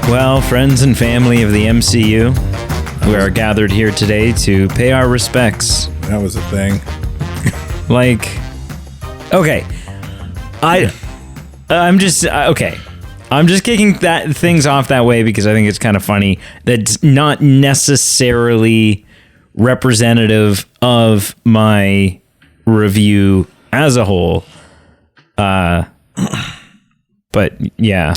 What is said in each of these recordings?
Well, friends and family of the MCU, we are gathered here today to pay our respects. That was a thing. Okay. I'm just kicking things off that way because I think it's kind of funny. That's not necessarily representative of my review as a whole. But yeah.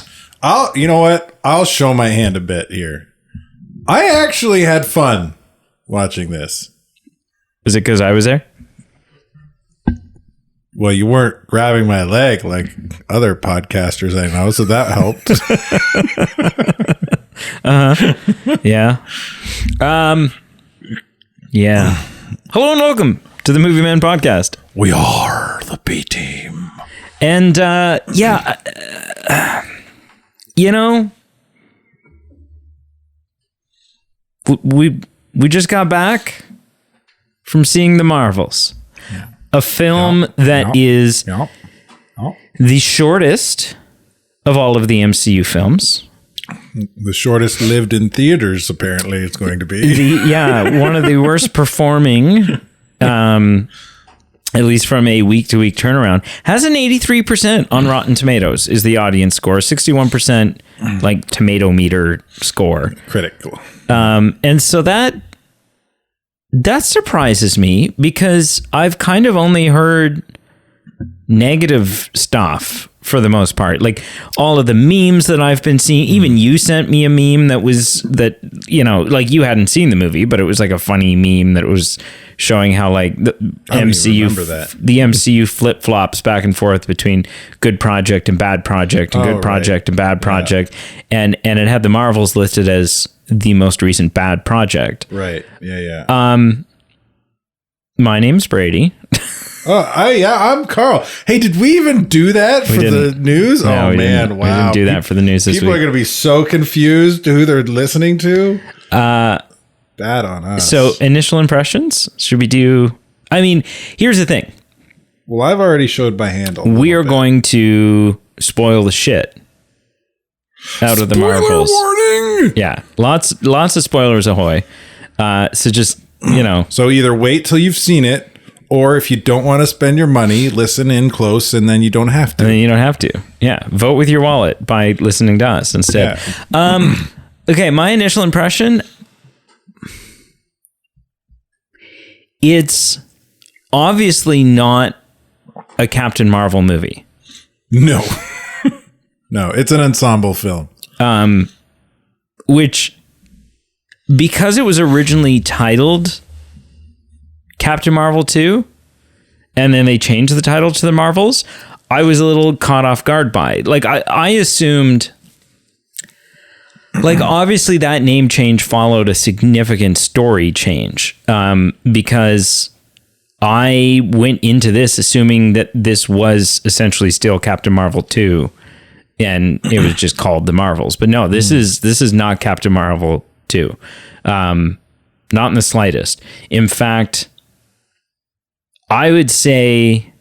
You know what? I'll show my hand a bit here. I actually had fun watching this. Is it because I was there? Well, you weren't grabbing my leg like other podcasters I know, so that helped. Yeah. Yeah. Hello and welcome to the Movie Man Podcast. We are the B team. And you know, we just got back from seeing The Marvels, a film that is the shortest of all of the MCU films. The shortest lived in theaters, apparently, it's going to be. One of the worst performing, at least from a week-to-week turnaround, has an 83% on Rotten Tomatoes is the audience score, 61% like tomato meter score. Critical. And so that surprises me because I've kind of only heard negative stuff for the most part. Like all of the memes that I've been seeing, even you sent me a meme that you hadn't seen the movie, but it was like a funny meme that was showing how like the MCU flip-flops back and forth between good project and bad project and good project and bad project. And it had the Marvels listed as the most recent bad project. Right. Yeah. My name's Brady. I'm Carl. Hey, did we even do that for the news? No, oh man, wow. We didn't do that for the news this week. People are going to be so confused to who they're listening to. Bad on us. So, initial impressions? Should we do... I mean, here's the thing. Well, I've already showed my handle. We are going to spoil the shit out of the Marvels. Warning! Yeah, lots of spoilers ahoy. So just, So either wait till you've seen it, or if you don't want to spend your money, listen in close, and then you don't have to. And then you don't have to. Yeah, vote with your wallet by listening to us instead. Yeah. Okay, my initial impression... It's obviously not a Captain Marvel movie. No. No, it's an ensemble film. Which, because it was originally titled Captain Marvel 2, and then they changed the title to The Marvels, I was a little caught off guard by it. Like, I assumed... Like, obviously, that name change followed a significant story change because I went into this assuming that this was essentially still Captain Marvel 2 and it was just called The Marvels. But no, this is not Captain Marvel 2. Not in the slightest. In fact, I would say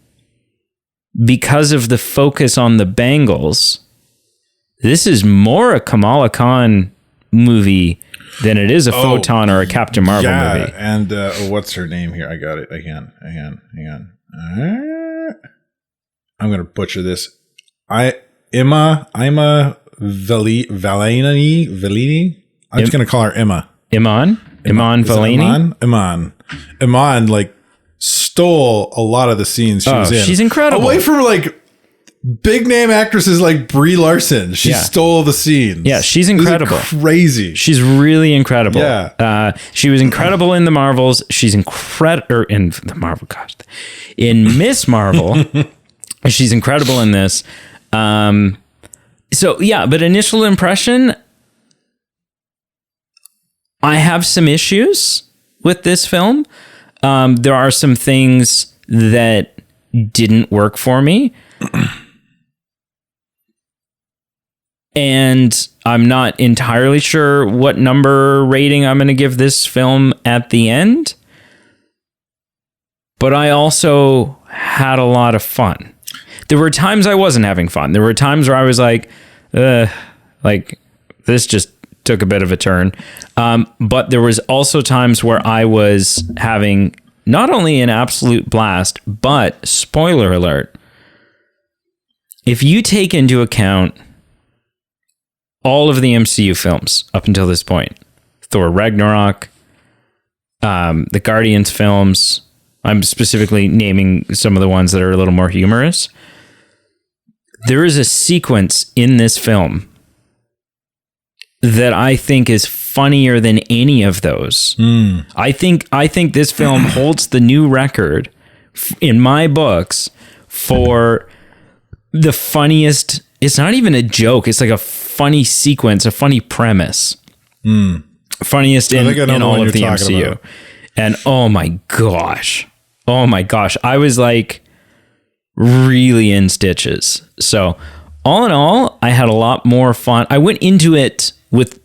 because of the focus on the Bengals... This is more a Kamala Khan movie than it is a Photon or a Captain Marvel movie. And what's her name here? I got it. Hang on. I'm going to butcher this. Emma Valini. I'm just going to call her Emma. Iman Valini? Iman like stole a lot of the scenes she was in. She's incredible. Away from like big name actresses like Brie Larson. She stole the scenes. Yeah, she's incredible. Crazy. She's really incredible. Yeah. She was incredible in the Marvels. She's incredible in the Marvel. Gosh, in Miss Marvel, she's incredible in this. So yeah, but initial impression, I have some issues with this film. There are some things that didn't work for me. And I'm not entirely sure what number rating I'm going to give this film at the end. But I also had a lot of fun. There were times I wasn't having fun. There were times where I was like This just took a bit of a turn. But there was also times where I was having not only an absolute blast, but spoiler alert, if you take into account all of the MCU films up until this point, Thor Ragnarok, the Guardians films, I'm specifically naming some of the ones that are a little more humorous. There is a sequence in this film that I think is funnier than any of those. I think this film holds the new record in my books for the funniest. It's not even a joke. It's like a funny sequence, a funny premise. Funniest in all of the MCU. About. And oh my gosh, I was like really in stitches. So all in all, I had a lot more fun. I went into it with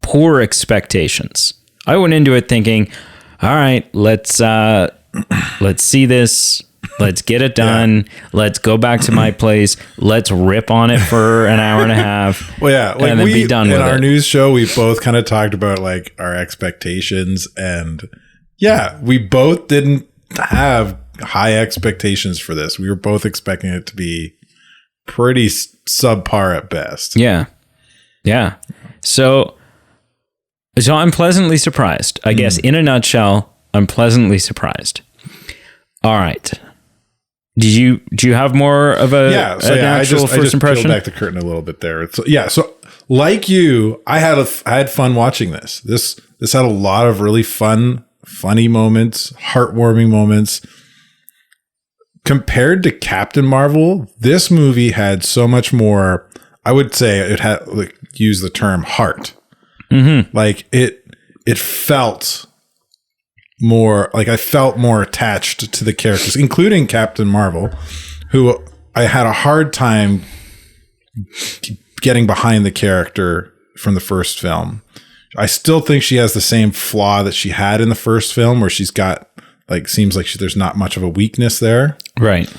poor expectations. I went into it thinking, all right, let's see this. Let's get it done. Yeah. Let's go back to my place. Let's rip on it for an hour and a half. Well, yeah, like and then be done with it. In our news show, we both kind of talked about like our expectations, and yeah, we both didn't have high expectations for this. We were both expecting it to be pretty subpar at best. Yeah. So I'm pleasantly surprised. I guess in a nutshell, I'm pleasantly surprised. All right. Do you have more of an actual first impression? Peeled back the curtain a little bit there. So like you, I had fun watching this. This had a lot of really funny moments, heartwarming moments. Compared to Captain Marvel, this movie had so much more. I would say it had use the term heart. Like it felt more like I felt more attached to the characters, including Captain Marvel, who I had a hard time getting behind the character from the first film. I still think she has the same flaw that she had in the first film, where she's got seems like there's not much of a weakness there, right?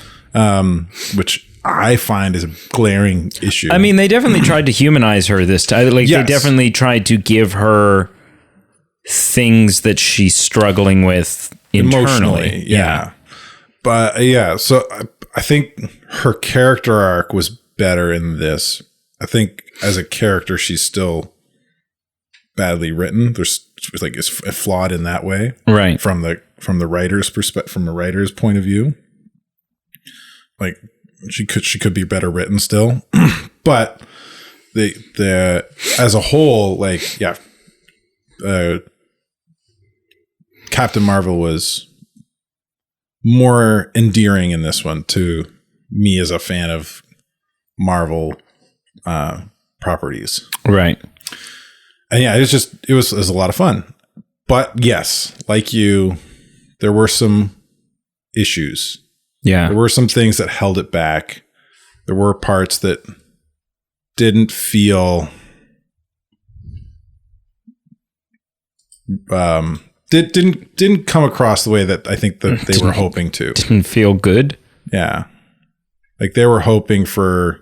Which I find is a glaring issue. I mean, they definitely tried to humanize her this time. They definitely tried to give her things that she's struggling with internally. Yeah. But so I think her character arc was better in this. I think as a character, she's still badly written. It's flawed in that way, right? From the writer's perspective, from the writer's point of view, like she could be better written still, but the as a whole, Captain Marvel was more endearing in this one to me as a fan of Marvel properties. Right. And yeah, it was a lot of fun. But yes, like you, there were some issues. Yeah. There were some things that held it back. There were parts that didn't feel didn't come across the way that I think that they were hoping to. Didn't feel good. Yeah. Like they were hoping for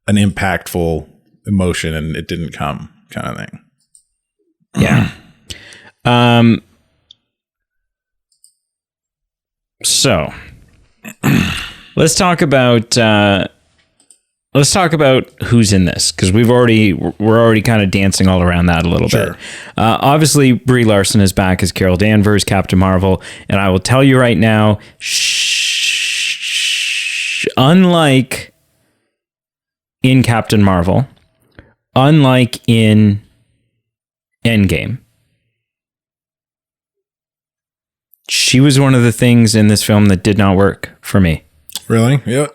an impactful emotion and it didn't come, kind of thing. Yeah. So let's talk about who's in this, because we're already kind of dancing all around that a little bit. Obviously, Brie Larson is back as Carol Danvers, Captain Marvel, and I will tell you right now, unlike in Captain Marvel, unlike in Endgame, she was one of the things in this film that did not work for me. Really? Yeah.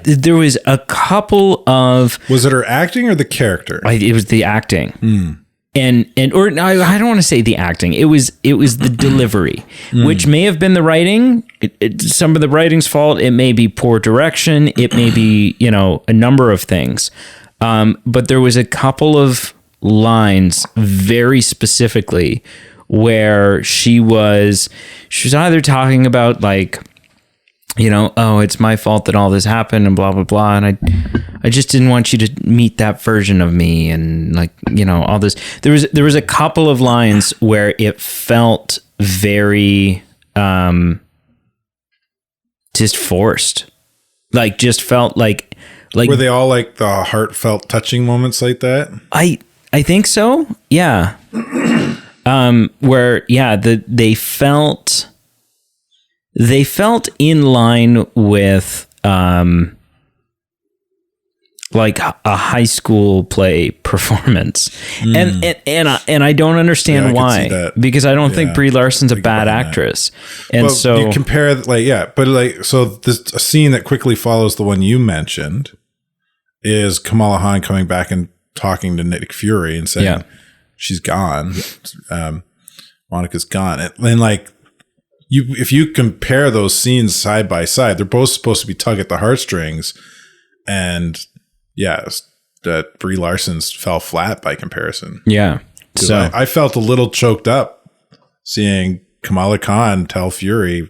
There was a couple of... Was it her acting or the character? It was the acting. I don't want to say the acting. It was the delivery, which may have been the writing. Some of the writing's fault. It may be poor direction. It may be, a number of things. But there was a couple of lines very specifically where she was either talking about oh, it's my fault that all this happened and blah, blah, blah. And I just didn't want you to meet that version of me. And like, all this, there was a couple of lines where it felt very, just forced, like just felt like were they all like the heartfelt touching moments like that? I think so. Yeah. Where, they felt in line with, like a high school play performance. And I don't understand why, because I don't think Brie Larson's a bad actress. And so you compare so this a scene that quickly follows the one you mentioned is Kamala Khan coming back and talking to Nick Fury and saying she's gone. Monica's gone. And like, if you compare those scenes side by side, they're both supposed to be tug at the heartstrings, and that Brie Larson's fell flat by comparison. Yeah. So I felt a little choked up seeing Kamala Khan tell Fury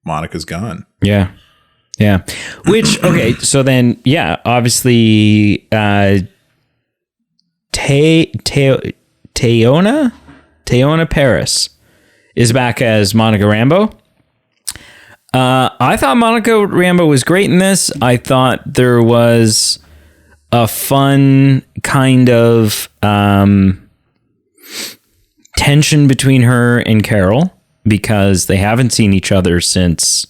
Monica's gone. Yeah. Yeah. Which, okay. So then, obviously, Teyonah Parris is back as Monica Rambeau. I thought Monica Rambeau was great in this. I thought there was a fun kind of tension between her and Carol, because they haven't seen each other since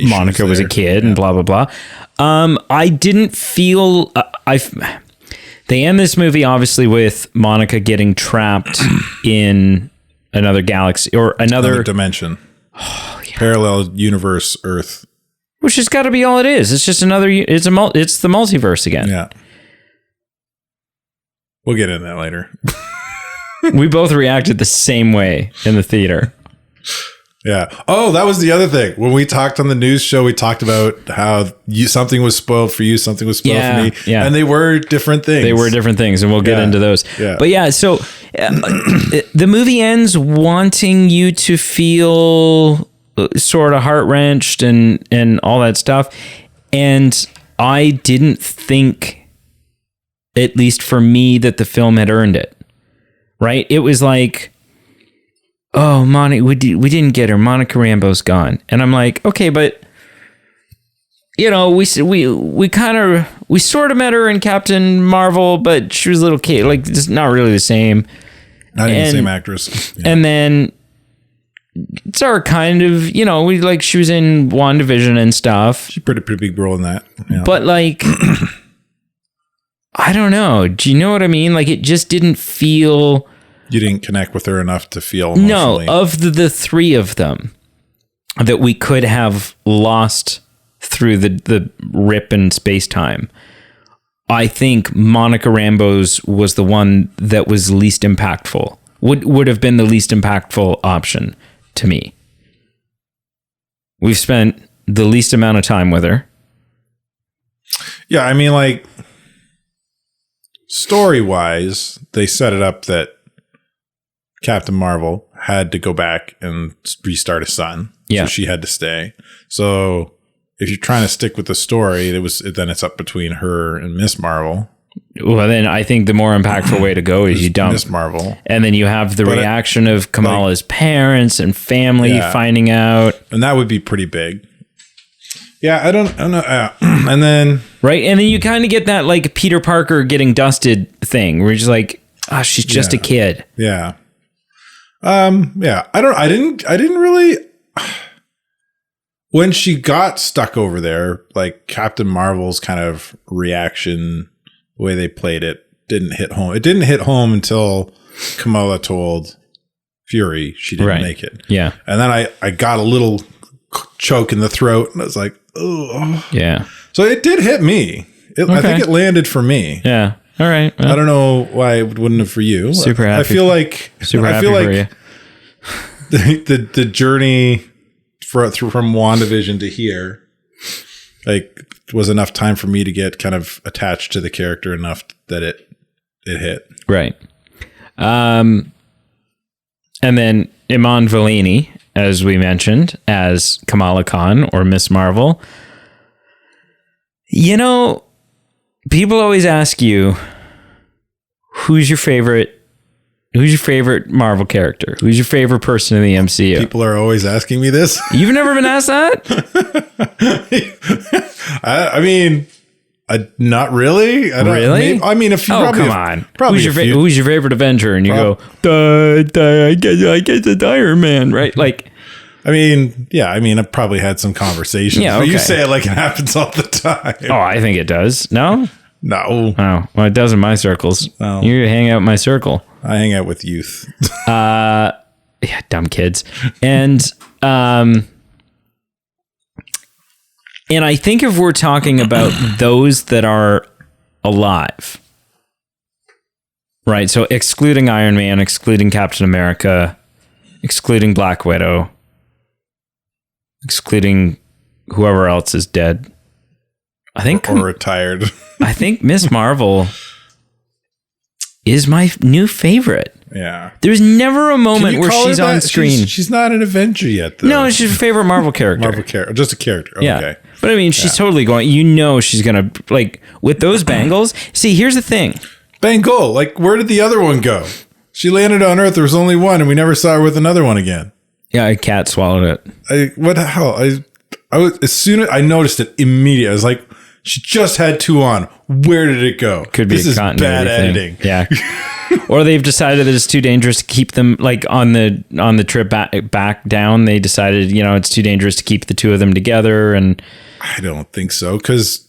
Monica was a kid and blah, blah, blah. I didn't feel... They end this movie, obviously, with Monica getting trapped in another galaxy or another dimension. Parallel universe Earth. Which has got to be all it is. It's just another... It's the multiverse again. Yeah. We'll get into that later. We both reacted the same way in the theater. Yeah. Oh, that was the other thing. When we talked on the news show, we talked about how something was spoiled for you, something was spoiled for me. Yeah. And they were different things. They were different things, and we'll get into those. Yeah. But so the movie ends wanting you to feel sort of heart-wrenched and all that stuff. And I didn't think, at least for me, that the film had earned it. Right? It was like, oh, we didn't get her. Monica Rambeau's gone. And I'm like, okay, but we sort of met her in Captain Marvel, but she was a little kid, like just not really the same. Not even the same actress. Yeah. And then it's our kind of, she was in WandaVision and stuff. She's pretty big role in that. Yeah. But like, I don't know. Do you know what I mean? Like, it just didn't feel... You didn't connect with her enough to feel emotionally. No, of the three of them that we could have lost through the rip in space-time, I think Monica Rambeau's was the one that was least impactful. Would have been the least impactful option to me. We've spent the least amount of time with her. Yeah, I mean, like, story-wise, they set it up that Captain Marvel had to go back and restart his son. Yeah. So she had to stay. So if you're trying to stick with the story, then it's up between her and Miss Marvel. Well, then I think the more impactful way to go is you dump Miss Marvel. And then you have the reaction of Kamala's parents and family finding out. And that would be pretty big. Yeah, I don't know. And then... Right. And then you kind of get that like Peter Parker getting dusted thing where you're just like, she's just a kid. Yeah. I didn't really, when she got stuck over there, like Captain Marvel's kind of reaction, the way they played it didn't hit home. It didn't hit home until Kamala told Fury she didn't make it. Yeah. And then I got a little choke in the throat and I was like, oh yeah. So it did hit me. I think it landed for me. Yeah. All right. Well, I don't know why it wouldn't have for you. Super happy. I feel like for you. The journey from WandaVision to here, like, was enough time for me to get kind of attached to the character enough that it hit. Right. And then Iman Vellani as we mentioned, as Kamala Khan or Miss Marvel. You know, people always ask you, who's your favorite Marvel character? Who's your favorite person in the MCU? People are always asking me this. You've never been asked that? I mean, not really. I don't, Really? I mean, if you come on. Probably who's your favorite Avenger? And you go, I guess it's Iron Man, right? Like, I mean, yeah. I mean, I've probably had some conversations. Yeah, But you okay. say it like it happens all the time. oh, I think it does. No? No, Oh, well, it does in my circles. No. You hang out in my circle. I hang out with youth. Yeah, dumb kids. And I think if we're talking about those that are alive, right? So excluding Iron Man, excluding Captain America, excluding Black Widow, excluding whoever else is dead. I think or retired. I think Miss Marvel is my new favorite. Yeah. There's never a moment where call she's her on that? screen. She's not an Avenger yet, though. No, she's a favorite Marvel character. Marvel character, just a character. Oh, Yeah. Okay. But I mean, she's totally going, she's going to, like, with those bangles. See, here's the thing. Bengal. Like, where did the other one go? She landed on Earth. There was only one, and we never saw her with another one again. Yeah, a cat swallowed it. What the hell? I was, as soon as I noticed it immediately, I was like, she just had two on. Where did it go? Could be this a is continuity bad thing. editing. Yeah. Or they've decided that it's too dangerous to keep them, like, on the trip back down. They decided, it's too dangerous to keep the two of them together. And I don't think so, because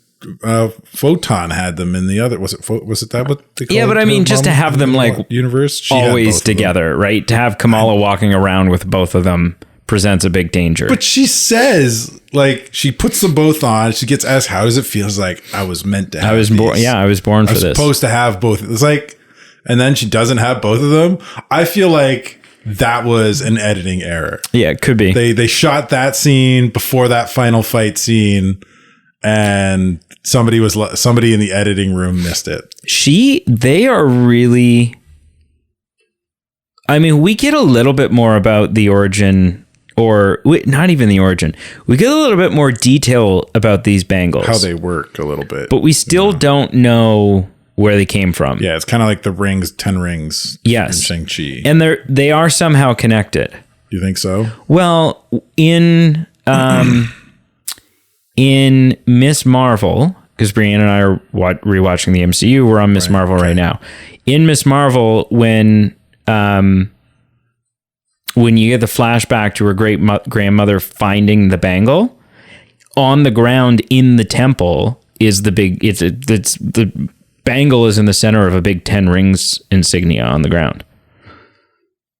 Photon had them in the other. Was it that what they call yeah, but it? I mean, just to have them, like, universe she had always both of them. together, right? To have Kamala walking around with both of them presents a big danger. But she says, like, she puts them both on. She gets asked, "How does it feel?" It's like, I was meant to have. I was born. Yeah, I was born for this. Supposed to have both. It's like, and then she doesn't have both of them. I feel like that was an editing error. Yeah, it could be. They shot that scene before that final fight scene, and somebody in the editing room missed it. They are really. I mean, we get a little bit more about the origin. Or not even the origin. We get a little bit more detail about these bangles. How they work a little bit. But we still don't know where they came from. Yeah, it's kind of like the rings, 10 rings Yes. in Shang-Chi. And they are somehow connected. You think so? Well, in Miss Marvel, because Brianne and I are rewatching the MCU, we're on Miss Marvel right now. In Miss Marvel, when you get the flashback to her great grandmother finding the bangle, on the ground in the temple is the big. It's the bangle is in the center of a big 10 rings insignia on the ground.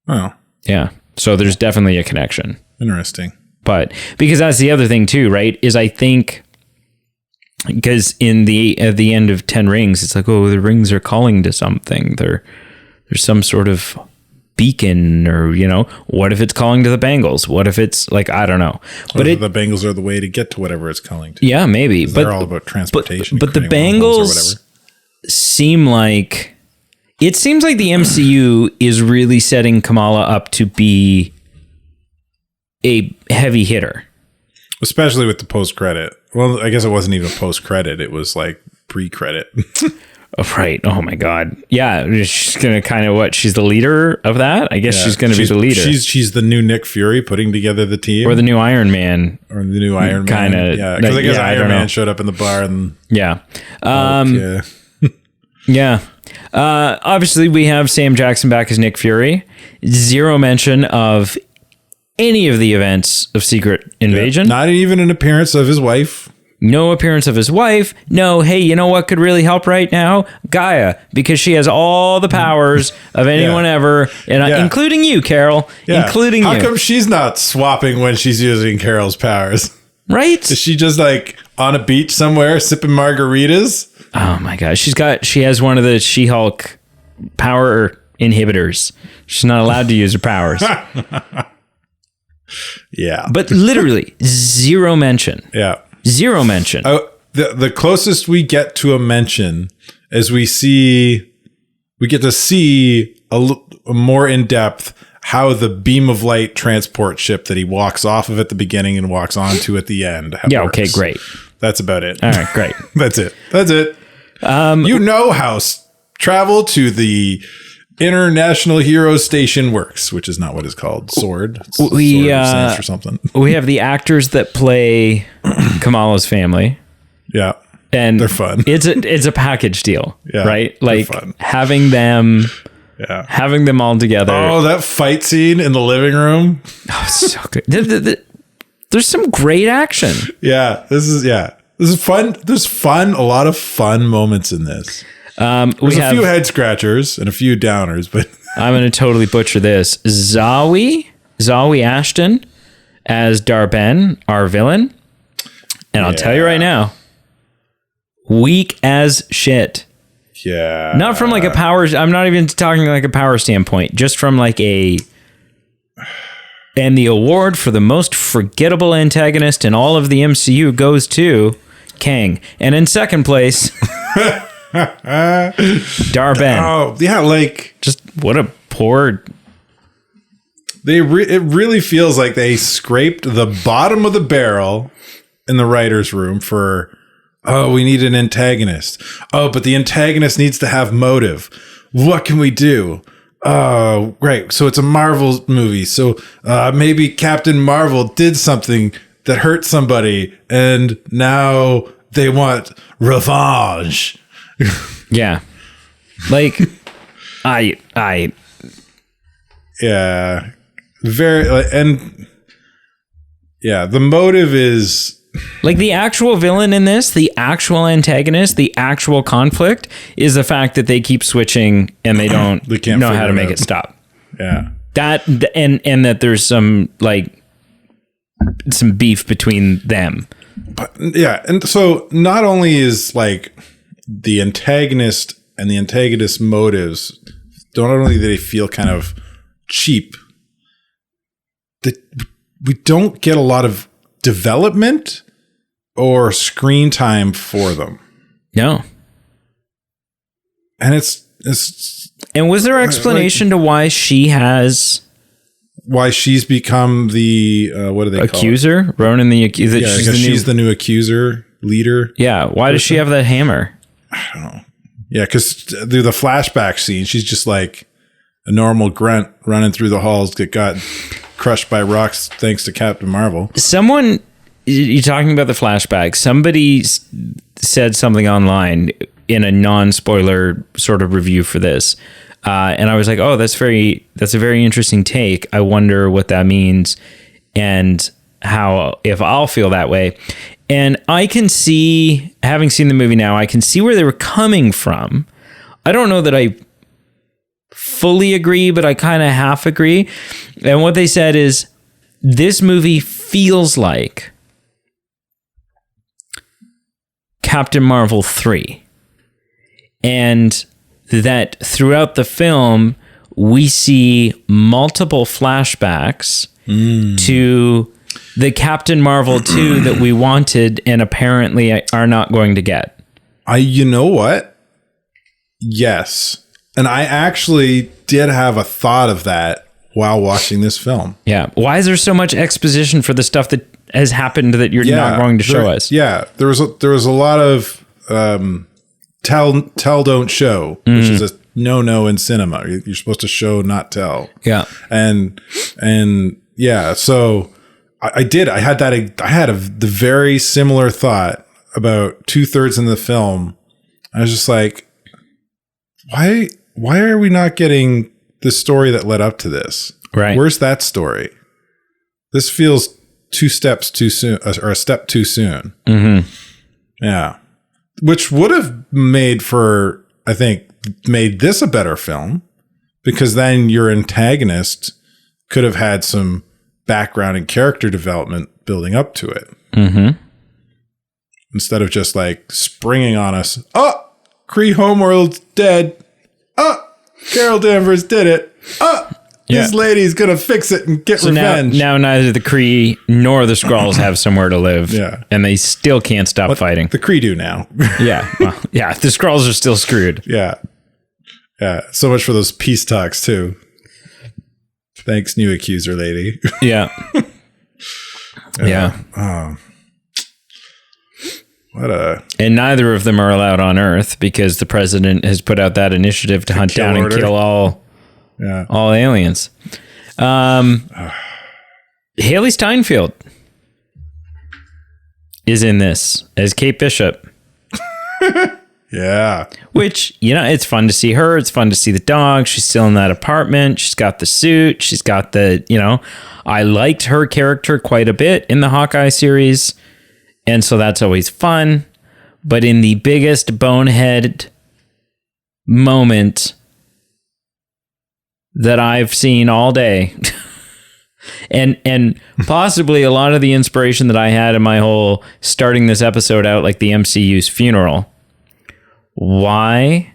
Oh, Yeah, so there's definitely a connection. interesting. But because that's the other thing too, right? Is I think because at the end of 10 rings, it's like, oh, the rings are calling to something. There's some sort of beacon, or what if it's calling to the bangles? What if it's like, I don't know, but the bangles are the way to get to whatever it's calling to. Yeah, maybe, but They're all about transportation. But the creating wormholes or bangles whatever. seems like the MCU is really setting Kamala up to be a heavy hitter, Especially with the post-credit. Well, I guess it wasn't even post-credit. It was like pre-credit. Oh, right. Oh my God. Yeah. She's going to kind of she's the leader of that. I guess she's going to be the leader. She's the new Nick Fury putting together the team. Or the new Iron Man. Or the new Iron Man. Kinda, Yeah. Because I guess I Iron don't Man know. showed up in the bar and Yeah. yeah. Yeah. Obviously we have Sam Jackson back as Nick Fury. Zero mention of any of the events of Secret Invasion. Not even an appearance of his wife. No appearance of his wife. No, hey, you know what could really help right now? Gaia, because she has all the powers of anyone ever, and including you, Carol. Yeah. Including How you. come she's not swapping when she's using Carol's powers? Right? Is she just like on a beach somewhere sipping margaritas? Oh my gosh. She has one of the She-Hulk power inhibitors. She's not allowed to use her powers. Yeah. But literally, zero mention. Yeah. Zero mention. The closest we get to a mention is we get to see a more in depth how the beam of light transport ship that he walks off of at the beginning and walks onto at the end. Yeah. works. Okay. Great. That's about it. All right. Great. That's it. How travel to the International Hero Station works, which is not what it's called. Sword. We stands for something. We have the actors that play Kamala's family. Yeah. And they're fun. It's a package deal, right? Like having them all together. Oh, that fight scene in the living room. Oh, so good. There's some great action. Yeah, this is fun. There's a lot of fun moments in this. There's a few head scratchers and a few downers, but I'm going to totally butcher this. Zawi Ashton as Darben, our villain. And I'll tell you right now, weak as shit. Yeah. Not from like a power. I'm not even talking like a power standpoint, just from like and the award for the most forgettable antagonist in all of the MCU goes to Kang. And in second place, Darben. Oh, yeah. Like, just what a poor. It really feels like they scraped the bottom of the barrel in the writer's room for, we need an antagonist. Oh, but the antagonist needs to have motive. What can we do? Oh, great. So it's a Marvel movie. So maybe Captain Marvel did something that hurt somebody and now they want revenge. Yeah. Like, yeah. The motive is like the actual villain in this, the actual antagonist, the actual conflict is the fact that they keep switching and they don't know how to make it stop. Yeah. That and that there's some beef between them. But, yeah, and so not only is like the antagonist and the antagonist motives, not only do they feel kind of cheap, we don't get a lot of development or screen time for them. No. And it's and was there explanation to why she's become the what do they accuser? call it? Ronan the accuser. Yeah, she's the new accuser leader. Yeah, why does she have that hammer? I don't know. Yeah, because through the flashback scene, she's just like a normal grunt running through the halls that got crushed by rocks thanks to Captain Marvel. You're talking about the flashback. Somebody said something online in a non-spoiler sort of review for this. And I was like, oh, that's a very interesting take. I wonder what that means and if I'll feel that way. And I can see, having seen the movie now, I can see where they were coming from. I don't know that I fully agree, but I kind of half agree. And what they said is, this movie feels like Captain Marvel 3. And that throughout the film, we see multiple flashbacks to the Captain Marvel 2 that we wanted and apparently are not going to get. You know what? Yes. And I actually did have a thought of that while watching this film. Yeah. Why is there so much exposition for the stuff that has happened that you're not going to show us? Yeah. There was a lot of tell, don't show, which is a no in cinema. You're supposed to show, not tell. Yeah. And yeah, so I had the very similar thought about 2/3 in the film. I was just like, why are we not getting the story that led up to this? Right. Where's that story? This feels 2 steps too soon, or a step too soon. Mm-hmm. Yeah. Which would have made this a better film, because then your antagonist could have had some background and character development building up to it. Mm-hmm. Instead of just like springing on us. Oh, Kree Homeworld's dead. Oh, Carol Danvers did it. Oh, this lady's going to fix it and get revenge. Now neither the Kree nor the Skrulls have somewhere to live. Yeah. And they still can't stop fighting. The Kree do now. Yeah. Well, yeah. The Skrulls are still screwed. Yeah. Yeah. So much for those peace talks too. Thanks, new accuser lady. Yeah. Yeah. And neither of them are allowed on Earth because the president has put out that initiative to hunt down and kill all aliens. Haley Steinfeld is in this as Kate Bishop. Yeah. Which, it's fun to see her. It's fun to see the dog. She's still in that apartment. She's got the suit. She's got the, I liked her character quite a bit in the Hawkeye series. And so that's always fun. But in the biggest bonehead moment that I've seen all day, and possibly a lot of the inspiration that I had in my whole starting this episode out like the MCU's funeral, why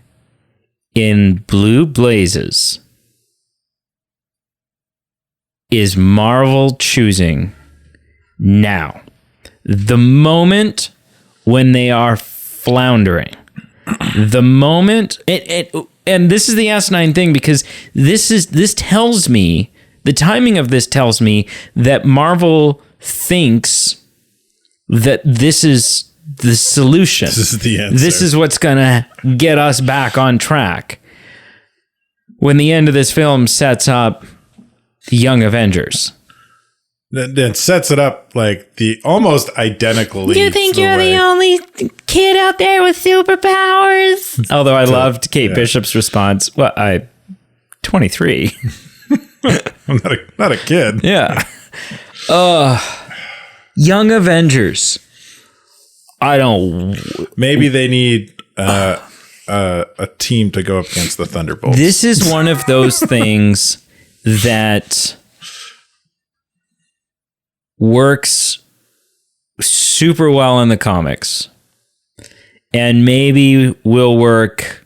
in blue blazes is Marvel choosing now? The moment when they are floundering, the moment, and this is the asinine thing, because this tells me, the timing of this tells me that Marvel thinks that this is the solution. This is the answer. This is what's going to get us back on track. When the end of this film sets up the Young Avengers. That sets it up like the almost identically. Do you think you're the only kid out there with superpowers? Although I loved Kate Bishop's response. Well, I'm 23. I'm not a kid. Yeah. Young Avengers. I don't. Maybe they need a team to go up against the Thunderbolts. This is one of those things that works super well in the comics and maybe will work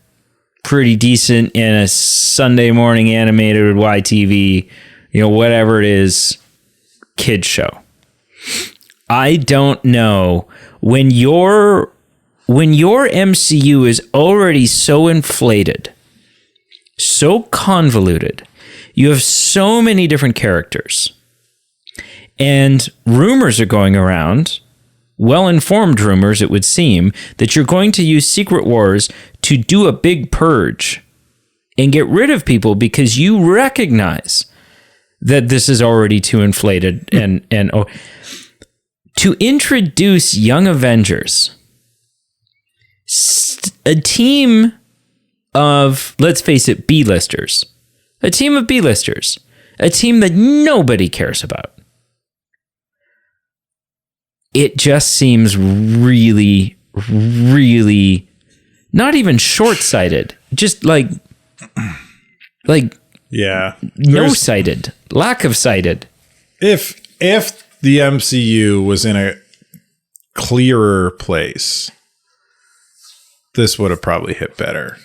pretty decent in a Sunday morning animated YTV, whatever it is, kids show. I don't know when your MCU is already so inflated, so convoluted, you have so many different characters. And rumors are going around, well-informed rumors, it would seem, that you're going to use Secret Wars to do a big purge and get rid of people because you recognize that this is already too inflated. And to introduce Young Avengers, a team of, let's face it, B-listers, a team that nobody cares about. It just seems really, really not even short-sighted, just like no-sighted, lack of sighted. If the MCU was in a clearer place, this would have probably hit better.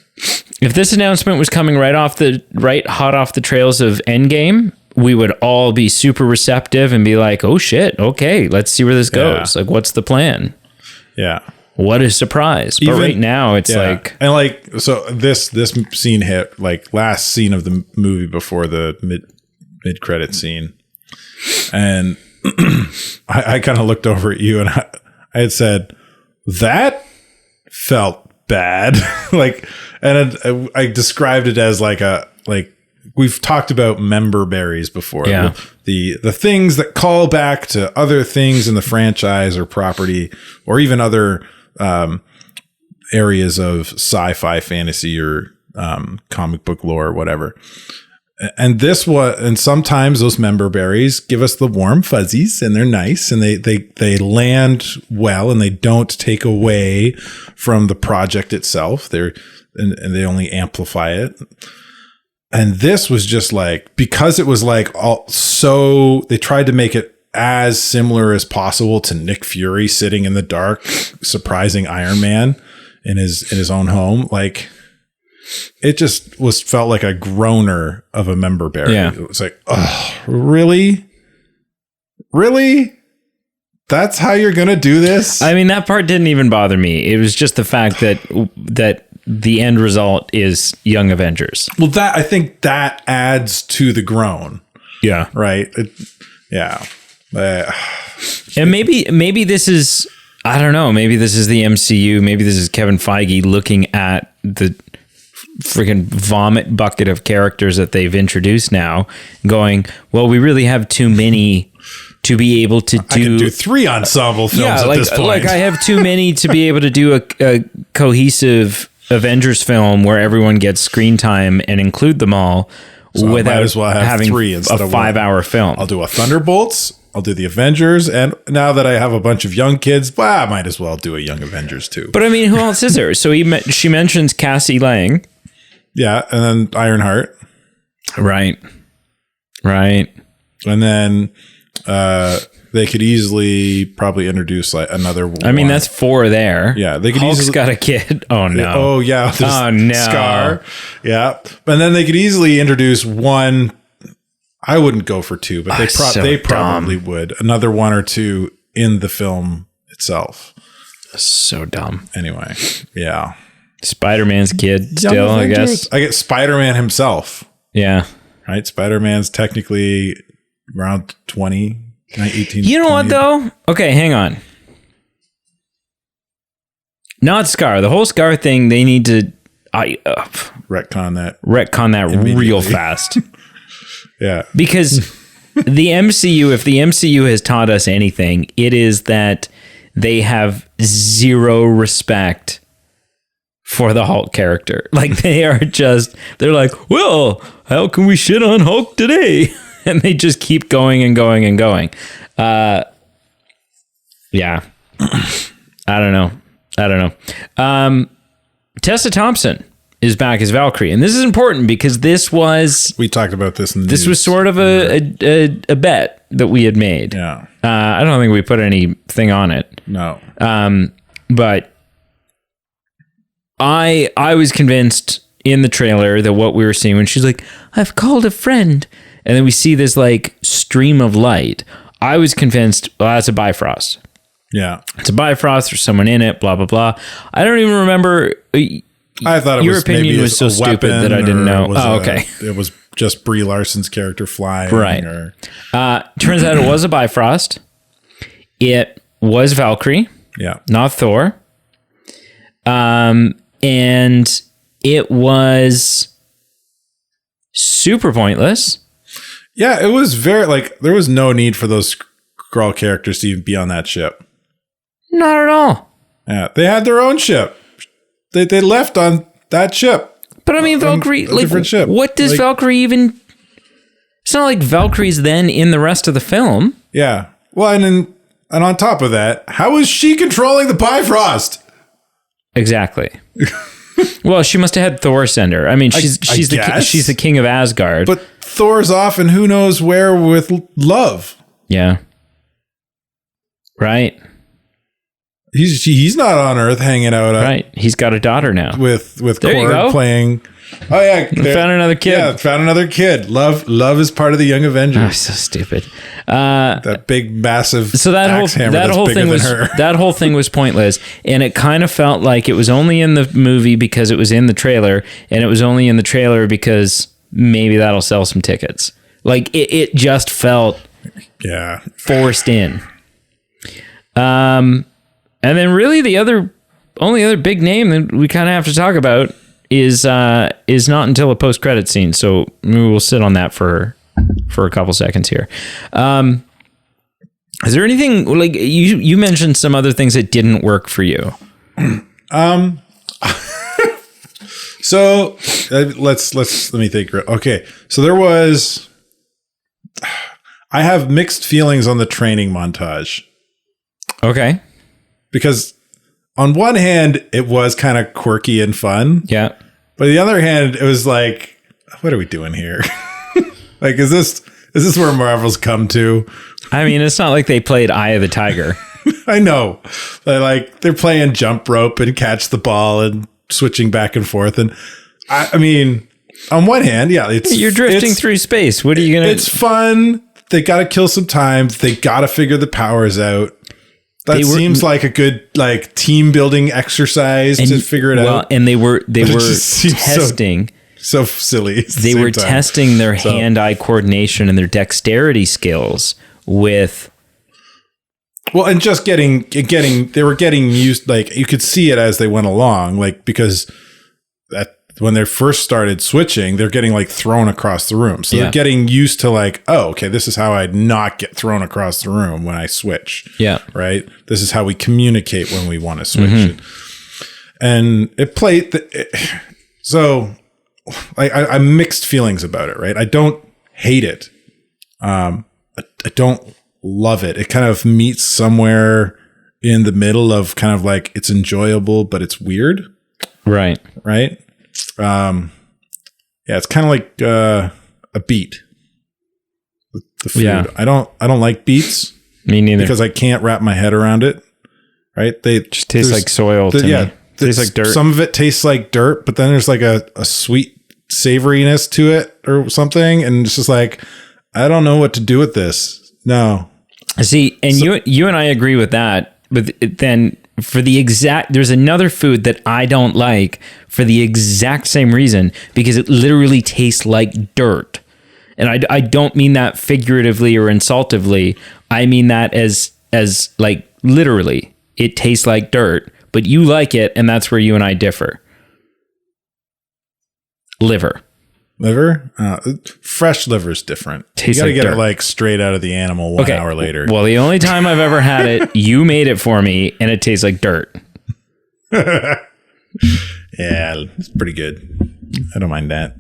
If this announcement was coming hot off the trails of Endgame, we would all be super receptive and be like, oh shit, okay, let's see where this goes. Like, what's the plan? Yeah. What a surprise. But right now it's like... And like, so this scene hit, like last scene of the movie before the mid-credit scene. And I kind of looked over at you and I had said, that felt bad. I described it as we've talked about member berries before. Yeah. The things that call back to other things in the franchise or property, or even other areas of sci-fi, fantasy, or comic book lore, or whatever. And sometimes those member berries give us the warm fuzzies, and they're nice, and they land well, and they don't take away from the project itself. And they only amplify it. And this was just because it was they tried to make it as similar as possible to Nick Fury sitting in the dark, surprising Iron Man in his own home. It just felt like a groaner of a member berry. Yeah. It was like, oh, really? Really? That's how you're going to do this? I mean, that part didn't even bother me. It was just the fact that the end result is Young Avengers. Well, I think that adds to the groan. Yeah. Right. Yeah. And maybe this is, I don't know, maybe this is the MCU, maybe this is Kevin Feige looking at the freaking vomit bucket of characters that they've introduced now, going, well, we really have too many to be able to do. I can do 3 ensemble films at this point. Like I have too many to be able to do a cohesive Avengers film where everyone gets screen time and include them all, so without as well have having 3 instead of 5-hour film. I'll do a Thunderbolts. I'll do the Avengers, and now that I have a bunch of young kids, I might as well do a Young Avengers too. But I mean, who else is there? So she mentions Cassie Lang. Yeah, and then Ironheart. Right. And then they could easily probably introduce like another one. I mean, that's 4 there. Yeah, they could Hulk's easily got a kid. Oh no. Oh yeah. Oh no. Scar. Yeah, and then they could easily introduce one. I wouldn't go for 2, but they probably would. Another 1 or 2 in the film itself. So dumb. Anyway, yeah. Spider-Man's kid still, I guess. I get Spider-Man himself. Yeah. Right? Spider-Man's technically around 20, 18. You know 20. What, though? Okay, hang on. Not Scar. The whole Scar thing, they need to retcon that real fast. Yeah. Because the MCU, if the MCU has taught us anything, it is that they have zero respect for the Hulk character. Like they're like, well, how can we shit on Hulk today? And they just keep going and going and going. Yeah. I don't know. Tessa Thompson is back as Valkyrie. And this is important because we talked about this in the news. Was sort of a bet that we had made. Yeah. I don't think we put anything on it. No. But I was convinced in the trailer that what we were seeing when she's like, I've called a friend. And then we see this like stream of light. I was convinced, well, that's a Bifrost. Yeah. It's a Bifrost. There's someone in it, blah, blah, blah. I don't even remember. I thought your opinion was so stupid that I didn't know. Oh, okay. It was just Brie Larson's character flying. Right. Turns out it was a Bifrost. It was Valkyrie. Yeah. Not Thor. And it was super pointless. Yeah, it was very there was no need for those Skrull characters to even be on that ship. Not at all. Yeah, they had their own ship. They left on that ship. But I mean, Valkyrie, different ship. What does Valkyrie even? It's not like Valkyrie's then in the rest of the film. Yeah. Well, and on top of that, how is she controlling the Bifrost? Exactly. Well, she must have had Thor send her. I mean, she's the king of Asgard. But Thor's off and who knows where with love. Yeah. Right. He's not on Earth hanging out. Right. He's got a daughter now. With Korg playing. Oh yeah, found another kid. Yeah, found another kid. Love is part of the Young Avengers. Oh, so stupid. That big, massive. So that whole thing was pointless, and it kind of felt like it was only in the movie because it was in the trailer, and it was only in the trailer because maybe that'll sell some tickets. Like it just felt forced in. And then really the only other big name that we kind of have to talk about is not until a post-credit scene. So maybe we'll sit on that for a couple seconds here. Is there anything like you mentioned some other things that didn't work for you? So let me think. Okay. So I have mixed feelings on the training montage. Okay. Because on one hand, it was kind of quirky and fun. Yeah. But on the other hand, it was like, what are we doing here? Like, is this where Marvel's come to? I mean, it's not like they played Eye of the Tiger. I know. They're playing jump rope and catch the ball and switching back and forth. And I mean, on one hand, yeah, you're drifting through space. What are you going to... It's fun. They got to kill some time. They got to figure the powers out. That seems like a good team building exercise to figure it out. And they were testing so silly. They were testing their hand-eye coordination and their dexterity skills with. Well, and just they were getting used, like you could see it as they went along, like because when they first started switching, they're getting like thrown across the room. So they're getting used to like, oh, okay, this is how I'd not get thrown across the room when I switch. Yeah. Right. This is how we communicate when we want to switch. And it played. So I'm mixed feelings about it. Right. I don't hate it. I don't love it. It kind of meets somewhere in the middle of kind of like it's enjoyable, but it's weird. Right. Right. Yeah, it's kind of like a beet. The food. Yeah. I don't like beets. Me neither. Because I can't wrap my head around it. Right. They just taste like soil to me. Tastes like dirt. Some of it tastes like dirt, but then there's like a sweet savoriness to it or something. And it's just like, I don't know what to do with this. No. See, and you and I agree with that, but then there's another food that I don't like for the exact same reason, because it literally tastes like dirt. And I don't mean that figuratively or insultively. I mean that as like literally it tastes like dirt, but you like it. And that's where you and I differ. Liver. Fresh liver is different. Tastes you gotta like get dirt. It like straight out of the animal 1 hour later. Well, the only time I've ever had it, you made it for me, and it tastes like dirt. Yeah, it's pretty good. I don't mind that.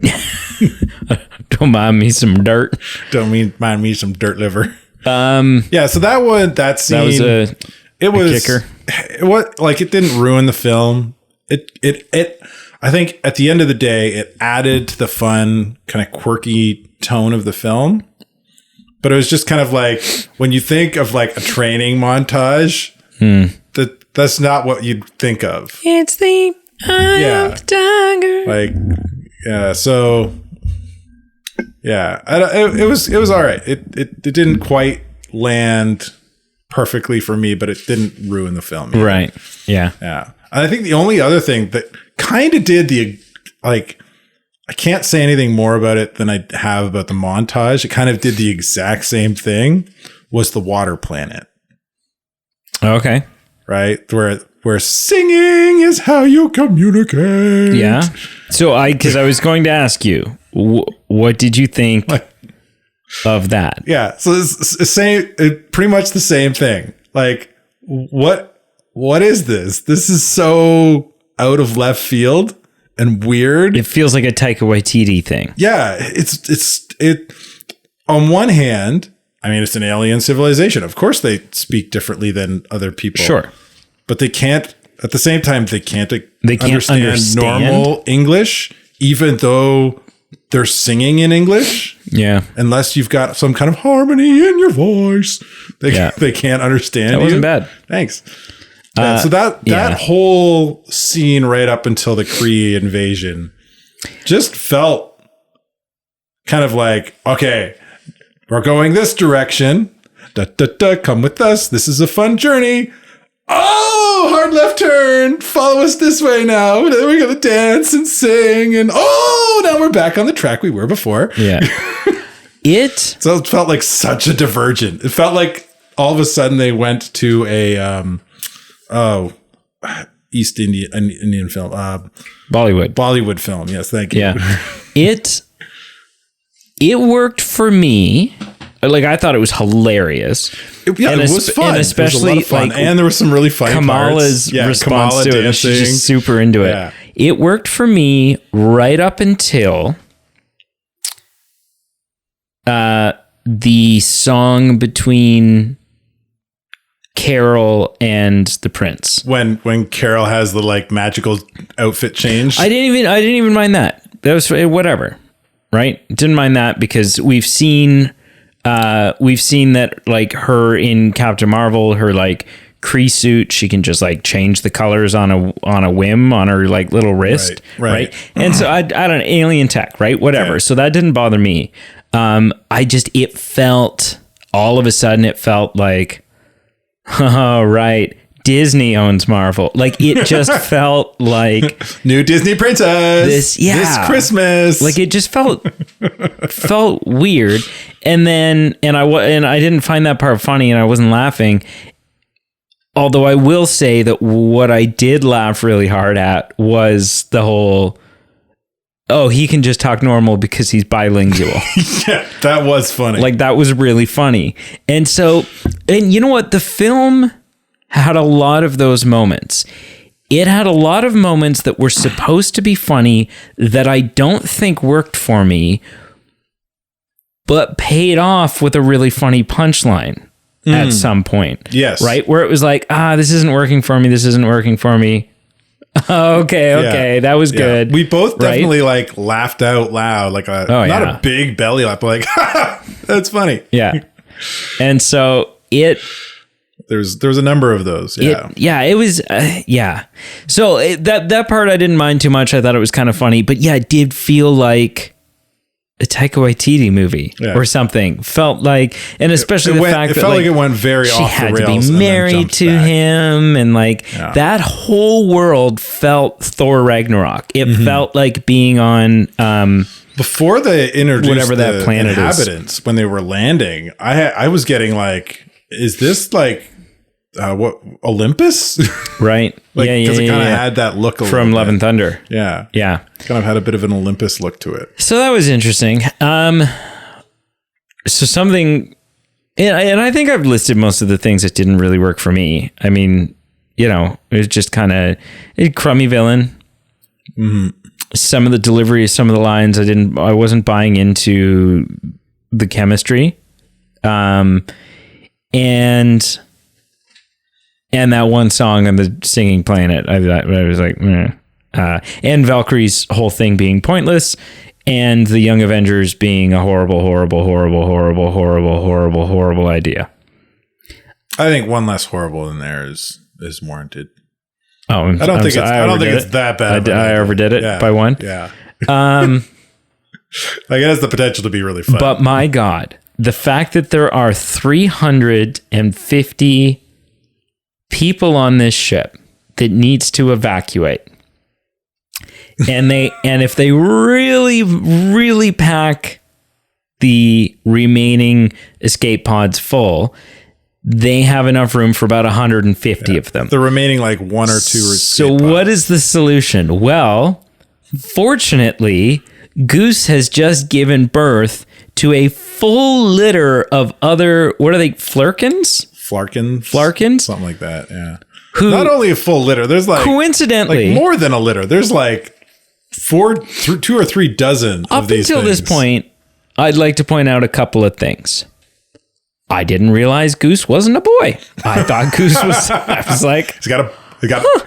Don't mind me some dirt. Mind me some dirt liver. Yeah. So that scene, was a kicker. It didn't ruin the film. It. I think at the end of the day, it added to the fun, kind of quirky tone of the film. But it was just kind of like, when you think of like a training montage, that's not what you'd think of. It's the eye of the tiger. Like, yeah. So, yeah, it was all right. It didn't quite land perfectly for me, but it didn't ruin the film either. Right. Yeah. Yeah. And I think the only other thing that kind of did I can't say anything more about it than I have about the montage. It kind of did the exact same thing, was the water planet. Okay. Right? Where singing is how you communicate. Yeah. So because I was going to ask you, what did you think of that? Yeah. So it's pretty much the same thing. Like, what is this? This is so out of left field and weird. It feels like a Taika Waititi thing. Yeah, it on one hand, I mean, it's an alien civilization. Of course they speak differently than other people. Sure. But they can't, at the same time, they can't understand normal English, even though they're singing in English. Yeah. Unless you've got some kind of harmony in your voice. They can't understand you. That wasn't bad. Thanks. So that whole scene right up until the Kree invasion just felt kind of like, okay, we're going this direction. Come with us. This is a fun journey. Oh, hard left turn. Follow us this way now. We're going to dance and sing. And now we're back on the track we were before. Yeah. So it felt like such a divergent. It felt like all of a sudden they went to a... East Indian film, Bollywood film. Yes, thank you. Yeah, it worked for me. Like, I thought it was hilarious. It was fun, and especially like, and there was some really funny Kamala's parts. response to it. She's just super into it. Yeah. It worked for me right up until the song between Carol and the prince. When Carol has the like magical outfit change. I didn't even mind that. That was whatever. Right? Didn't mind that because we've seen that like her in Captain Marvel, her like Kree suit, she can just like change the colors on a whim on her like little wrist. Right. And so I don't know, alien tech, right? Whatever. Okay. So that didn't bother me. It felt all of a sudden it felt like, oh, right. Disney owns Marvel. Like, it just felt like new Disney princess this Christmas. Like, it just felt weird. And then I didn't find that part funny, and I wasn't laughing. Although I will say that what I did laugh really hard at was the whole, oh, he can just talk normal because he's bilingual. Yeah, that was funny. Like, that was really funny. And so, and you know what? The film had a lot of those moments. It had a lot of moments that were supposed to be funny that I don't think worked for me, but paid off with a really funny punchline at some point. Yes. Right? Where it was like, this isn't working for me. This isn't working for me. Okay. Yeah. That was good. We both definitely like laughed out loud, like not a big belly laugh, but like, that's funny. Yeah. And so there's a number of those. Yeah. It was, So that part I didn't mind too much. I thought it was kind of funny, but yeah, it did feel like a Taika Waititi movie or something. Felt like, and especially the fact that it felt like it went very off the rails. She had to be married to him, and like that whole world felt Thor Ragnarok. It felt like being on before they introduced whatever that planet inhabitants when they were landing. I was getting like, is this like what, Olympus? Right. Like, because it kind of had that look from Love and Thunder. Yeah. Kind of had a bit of an Olympus look to it. So that was interesting. So something, and I think I've listed most of the things that didn't really work for me. I mean, it was just kind of a crummy villain. Mm-hmm. Some of the delivery, some of the lines, I wasn't buying into the chemistry. And that one song and the singing planet, I was like, meh. And Valkyrie's whole thing being pointless, and the Young Avengers being a horrible, horrible, horrible, horrible, horrible, horrible, horrible idea. I think one less horrible than there is warranted. Oh, I don't think it's that bad. I overdid it by one. Yeah. Like, it has the potential to be really fun. But my God, the fact that there are 350 people on this ship that needs to evacuate, and if they really, really pack the remaining escape pods full, they have enough room for about 150 of them. The remaining like one or two escape pods. What is the solution? Well, fortunately, Goose has just given birth to a full litter of other, what are they, Flarkins? Flarkins? Something like that, yeah. Not only a full litter, there's like, coincidentally, like more than a litter. There's like 2 or 3 dozen of these things. Up until this point, I'd like to point out a couple of things. I didn't realize Goose wasn't a boy. I thought Goose was, I was like,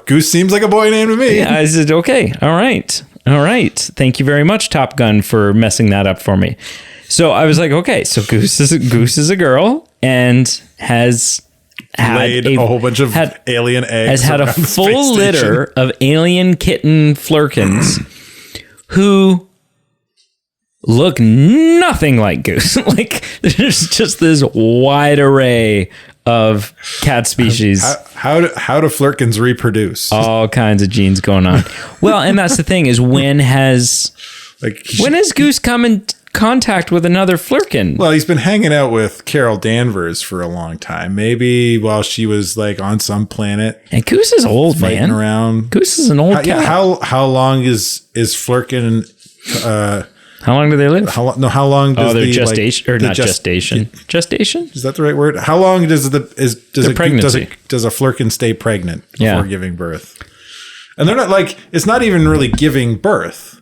Goose seems like a boy name to me. Yeah, I said, okay, all right. Thank you very much, Top Gun, for messing that up for me. So I was like, okay, so Goose is a girl and has laid a whole bunch of alien eggs. Has had a full litter of alien kitten Flurkins who look nothing like Goose. Like, there's just this wide array of cat species. How do Flurkins reproduce? All kinds of genes going on. Well, and that's the thing, is when has Goose come in contact with another Flurkin? Well, he's been hanging out with Carol Danvers for a long time. Maybe while she was like on some planet. And Goose is old, fighting around. Goose is an old cat. Yeah, how long is Flurkin? How long do they live? How long does their gestation, or not gestation? Gestation? Is that the right word? How long does pregnancy. Does a Flurkin stay pregnant before giving birth? And they're not like, it's not even really giving birth.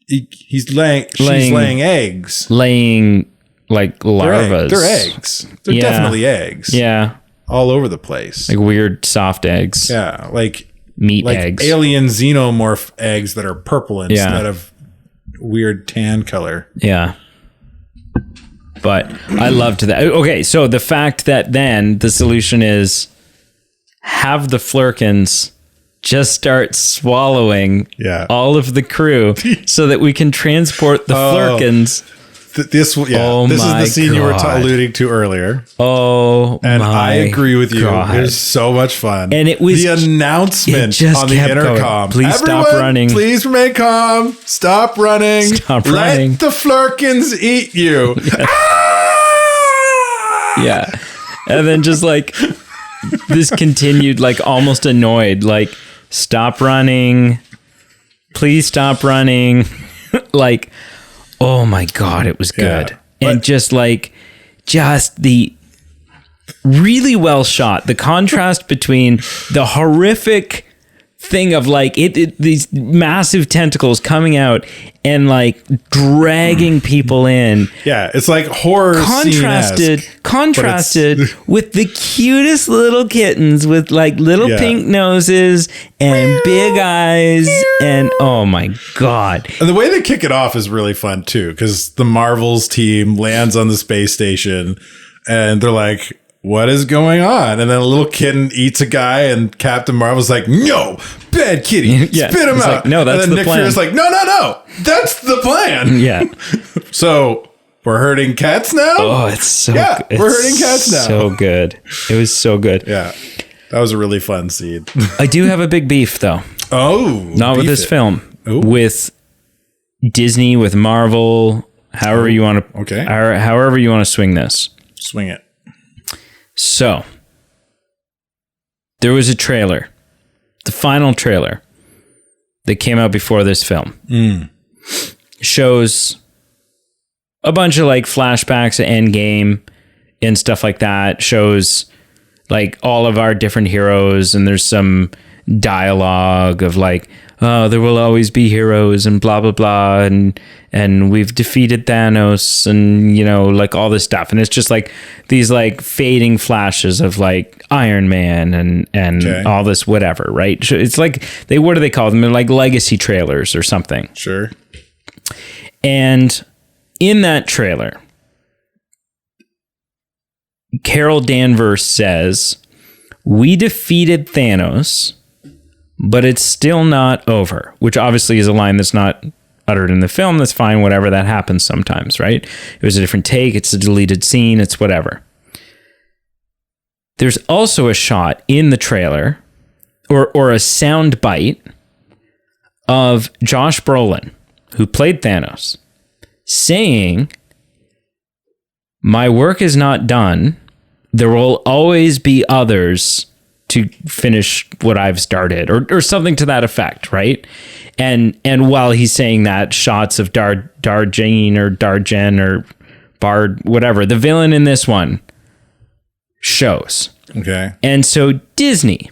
She's laying eggs. Laying like larvas. They're eggs. They're definitely eggs. Yeah. All over the place. Like weird soft eggs. Yeah. Like meat eggs. Alien xenomorph eggs that are purple instead of weird tan color. Yeah. But I loved that. Okay, so the fact that then the solution is have the Flurkins just start swallowing all of the crew so that we can transport the Flurkins this is the scene you were alluding to earlier. And I agree with you. It was so much fun. And it was the announcement on the intercom. Going. Please stop running. Please remain calm. Stop running. Stop running. Let the flurkins eat you. Yeah. And then just like this continued, like almost annoyed, like, stop running. Please stop running. Like, oh my God, it was good. Yeah, and just the really well shot, the contrast between the horrific thing of like these massive tentacles coming out and like dragging people in. Yeah, it's like horror contrasted with the cutest little kittens with like little pink noses and big eyes, and oh my God. And the way they kick it off is really fun too, because the Marvels team lands on the space station and they're like, what is going on? And then a little kitten eats a guy, and Captain Marvel's like, no, bad kitty, spit him out. Like, no, that's and then the Nick plan. Fury's like, no, that's the plan. Yeah. So we're hurting cats now? Oh, it's so good. We're hurting cats now. So good. It was so good. Yeah. That was a really fun scene. I do have a big beef, though. Oh. Not with this film. Ooh. With Disney, with Marvel, however you want to. Okay. However you want to swing this. Swing it. So, there was a trailer, the final trailer that came out before this film. Shows a bunch of like flashbacks of Endgame and stuff like that. Shows like all of our different heroes, and there's some dialogue of like, oh, there will always be heroes and blah, blah, blah. And we've defeated Thanos and, you know, like all this stuff. And it's just like these like fading flashes of like Iron Man and all this whatever, right? It's like, what do they call them? They're like legacy trailers or something. Sure. And in that trailer, Carol Danvers says, we defeated Thanos, but it's still not over, which obviously is a line that's not uttered in the film. That's fine, whatever, that happens sometimes, right? It was a different take, it's a deleted scene, it's whatever. There's also a shot in the trailer, or a sound bite of Josh Brolin, who played Thanos, saying, my work is not done. There will always be others to finish what I've started, or something to that effect, right? And while he's saying that, shots of Darjen or Darjen or Bard, whatever, the villain in this one shows. Okay. And so Disney,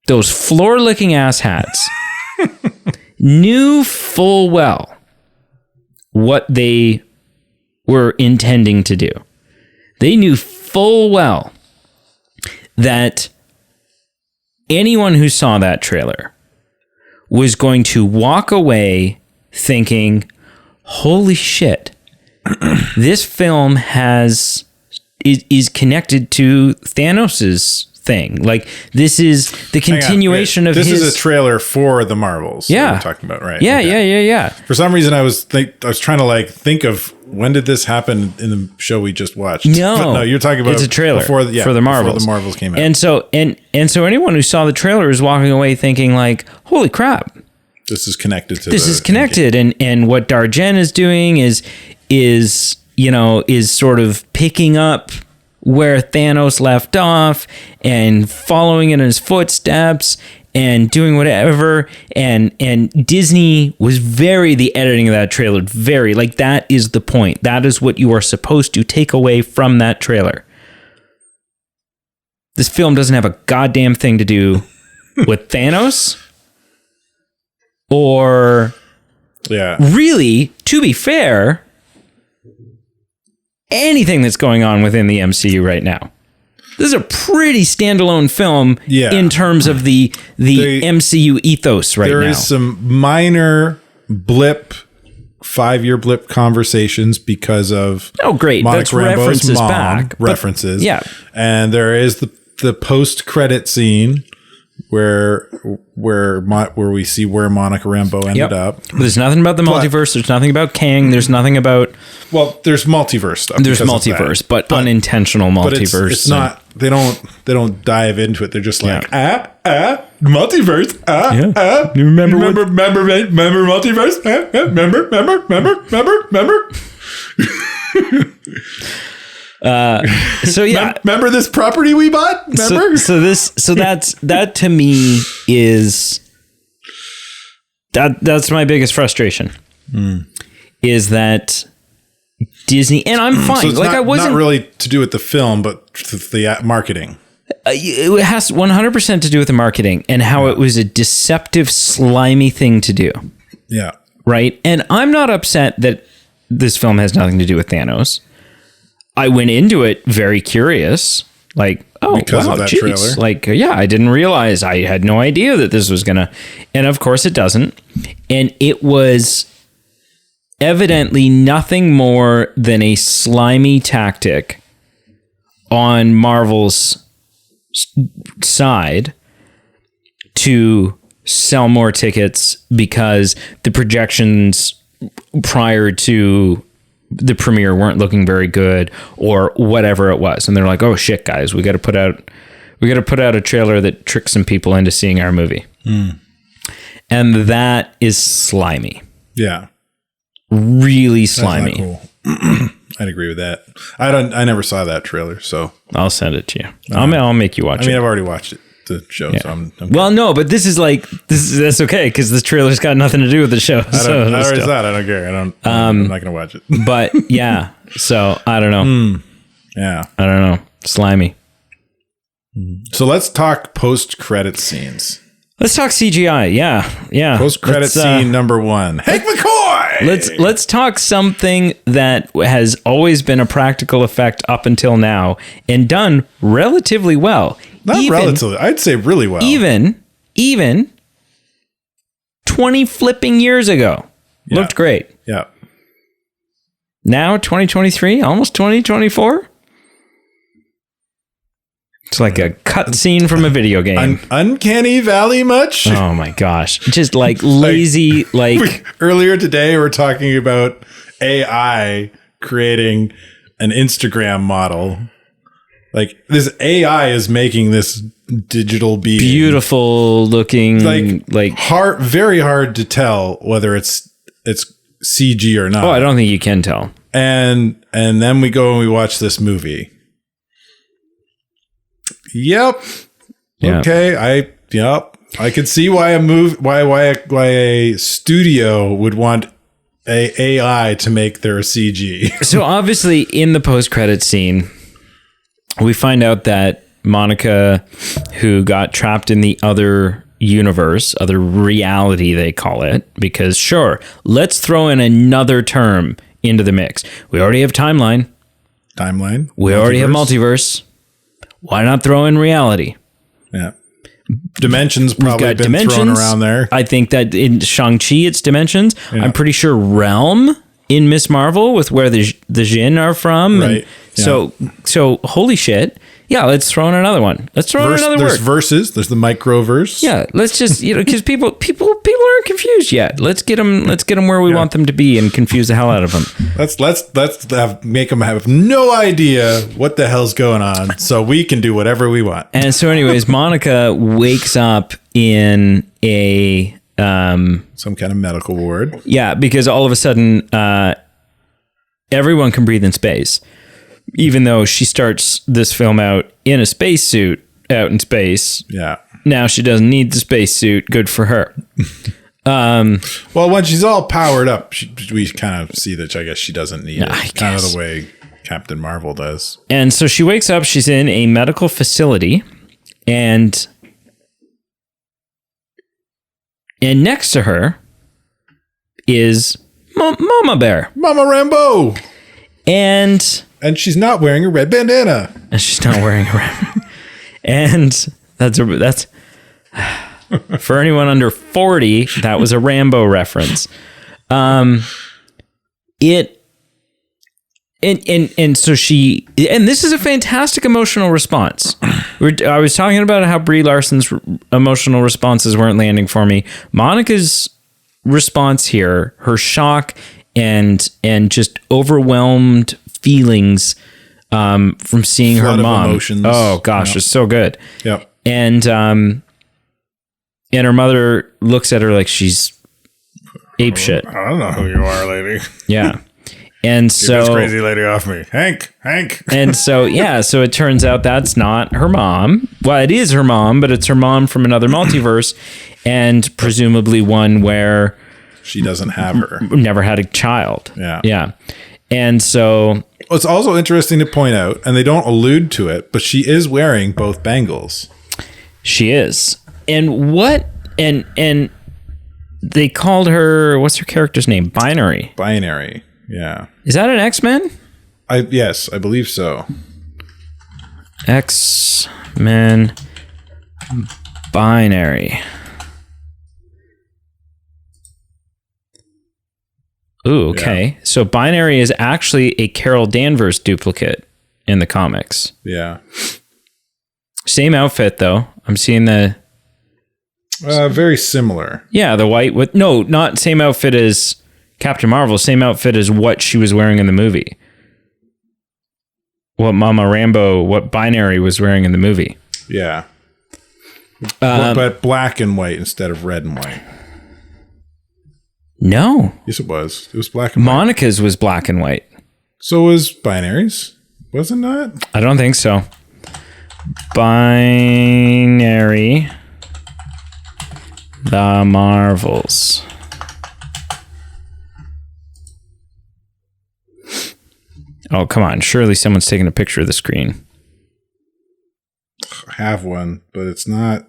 those floor-licking asshats, knew full well what they were intending to do. They knew full well that anyone who saw that trailer was going to walk away thinking, holy shit, this film is connected to Thanos's thing. Like, this is the continuation of this is a trailer for the Marvels. Yeah. We're talking about, right? Yeah, okay. yeah. For some reason, I was trying to like think of when did this happen in the show we just watched. No, you're talking about it's a trailer for the Marvels. Before the Marvels came out. And so anyone who saw the trailer is walking away thinking like, holy crap, this is connected to this is connected. And what Darjen is doing is sort of picking up where Thanos left off and following in his footsteps and doing whatever. And Disney was the editing of that trailer, like, that is the point. That is what you are supposed to take away from that trailer. This film doesn't have a goddamn thing to do with Thanos or really, to be fair, anything that's going on within the MCU right now. This is a pretty standalone film in terms of the MCU ethos right now. There is some minor 5-year blip conversations because of Monica Rambeau's mom references. Yeah. And there is the post-credit scene where we see where Monica Rambeau ended up. But there's nothing about the multiverse. There's nothing about Kang. There's nothing about. Well, there's multiverse stuff. There's multiverse, but unintentional multiverse. But it's not. They don't dive into it. They're just like multiverse. Remember multiverse. Remember. So yeah, remember this property we bought? Remember? So that to me is that's my biggest frustration. Is that Disney, and I'm fine. So it's like I wasn't not really to do with the film, but the marketing. It has 100% to do with the marketing and how it was a deceptive, slimy thing to do. Yeah. Right. And I'm not upset that this film has nothing to do with Thanos. I went into it very curious, like, oh, because of that trailer. Like, I didn't realize, I had no idea that this was gonna, and of course it doesn't. And it was evidently nothing more than a slimy tactic on Marvel's side to sell more tickets because the projections prior to the premiere weren't looking very good or whatever it was, and they're like, oh shit guys, we got to put out a trailer that tricks some people into seeing our movie. And that is slimy. Yeah, really slimy. That's not cool. I'd agree with that. I never saw that trailer, so I'll send it to you. I'll make you watch it. I mean, I've already watched it, the show, so I'm well, no, but that's okay because the trailer's got nothing to do with the show. I already saw it. I don't care. I'm not gonna watch it. But yeah, so I don't know. Yeah, I don't know. Slimy. So let's talk post-credit scenes. Let's talk CGI. Yeah. Post-credit scene number 1. Hank McCoy. Let's talk something that has always been a practical effect up until now and done relatively well. Not relatively. I'd say really well. Even 20 flipping years ago. Looked great. Yeah. Now 2023, almost 2024. It's like a cutscene from a video game. Uncanny Valley much? Oh my gosh. Just like lazy, like earlier today we're talking about AI creating an Instagram model. Like this AI is making this digital being beautiful looking, like hard, very hard to tell whether it's CG or not. Oh, I don't think you can tell. And then we go and we watch this movie. Yep. Yeah. Okay. I could see why a studio would want a AI to make their CG. So obviously in the post-credit scene, we find out that Monica, who got trapped in the other universe, other reality they call it, because sure, let's throw in another term into the mix. We already have timeline. We already have multiverse. Why not throw in reality? Yeah. Dimensions probably been thrown around there. I think that in Shang-Chi, it's dimensions. Yeah. I'm pretty sure realm in Miss Marvel with where the Jinn are from. Right. And so holy shit. Yeah, let's throw in another one. Let's throw in another word. There's verses. There's the microverse. Yeah, let's just because people aren't confused yet. Let's get them where we want them to be and confuse the hell out of them. Let's make them have no idea what the hell's going on, so we can do whatever we want. And so, anyways, Monica wakes up in a some kind of medical ward. Yeah, because all of a sudden, everyone can breathe in space. Even though she starts this film out in a spacesuit out in space. Yeah. Now she doesn't need the spacesuit. Good for her. Well, when she's all powered up, we kind of see that I guess she doesn't need it. Kind of the way Captain Marvel does. And so she wakes up. She's in a medical facility. And next to her is Mama Bear. Mama Rambeau. And she's not wearing a red bandana. And that's for anyone under 40, that was a Rambo reference. And so she, and this is a fantastic emotional response. I was talking about how Brie Larson's emotional responses weren't landing for me. Monica's response here, her shock and just overwhelmed feelings from seeing Flood her of mom. emotions. Oh gosh, it's so good. Yep. And her mother looks at her like she's ape shit. I don't know who you are, lady. Yeah. And Get so this crazy lady off me. Hank. And so, yeah, so it turns out that's not her mom. Well, it is her mom, but it's her mom from another multiverse, and presumably one where She doesn't have her. never had a child. Yeah. Yeah. And so It's also interesting to point out, and they don't allude to it, but she is wearing both bangles. she is. And what and they called her, what's her character's name? Binary. Binary. Yeah. Is that an X-Men? Yes, I believe so. X-Men Binary. Ooh, okay. Yeah. So Binary is actually a Carol Danvers duplicate in the comics. Yeah. Same outfit, though. I'm seeing the... very similar. Yeah, the white with... No, not same outfit as Captain Marvel. Same outfit as what she was wearing in the movie. What Binary was wearing in the movie. Yeah. But black and white instead of red and white. No. Yes, it was. It was black and white. Monica's was black and white. So was Binary's. Wasn't that? I don't think so. Binary. The Marvels. Oh, come on. Surely someone's taking a picture of the screen. I have one, but it's not.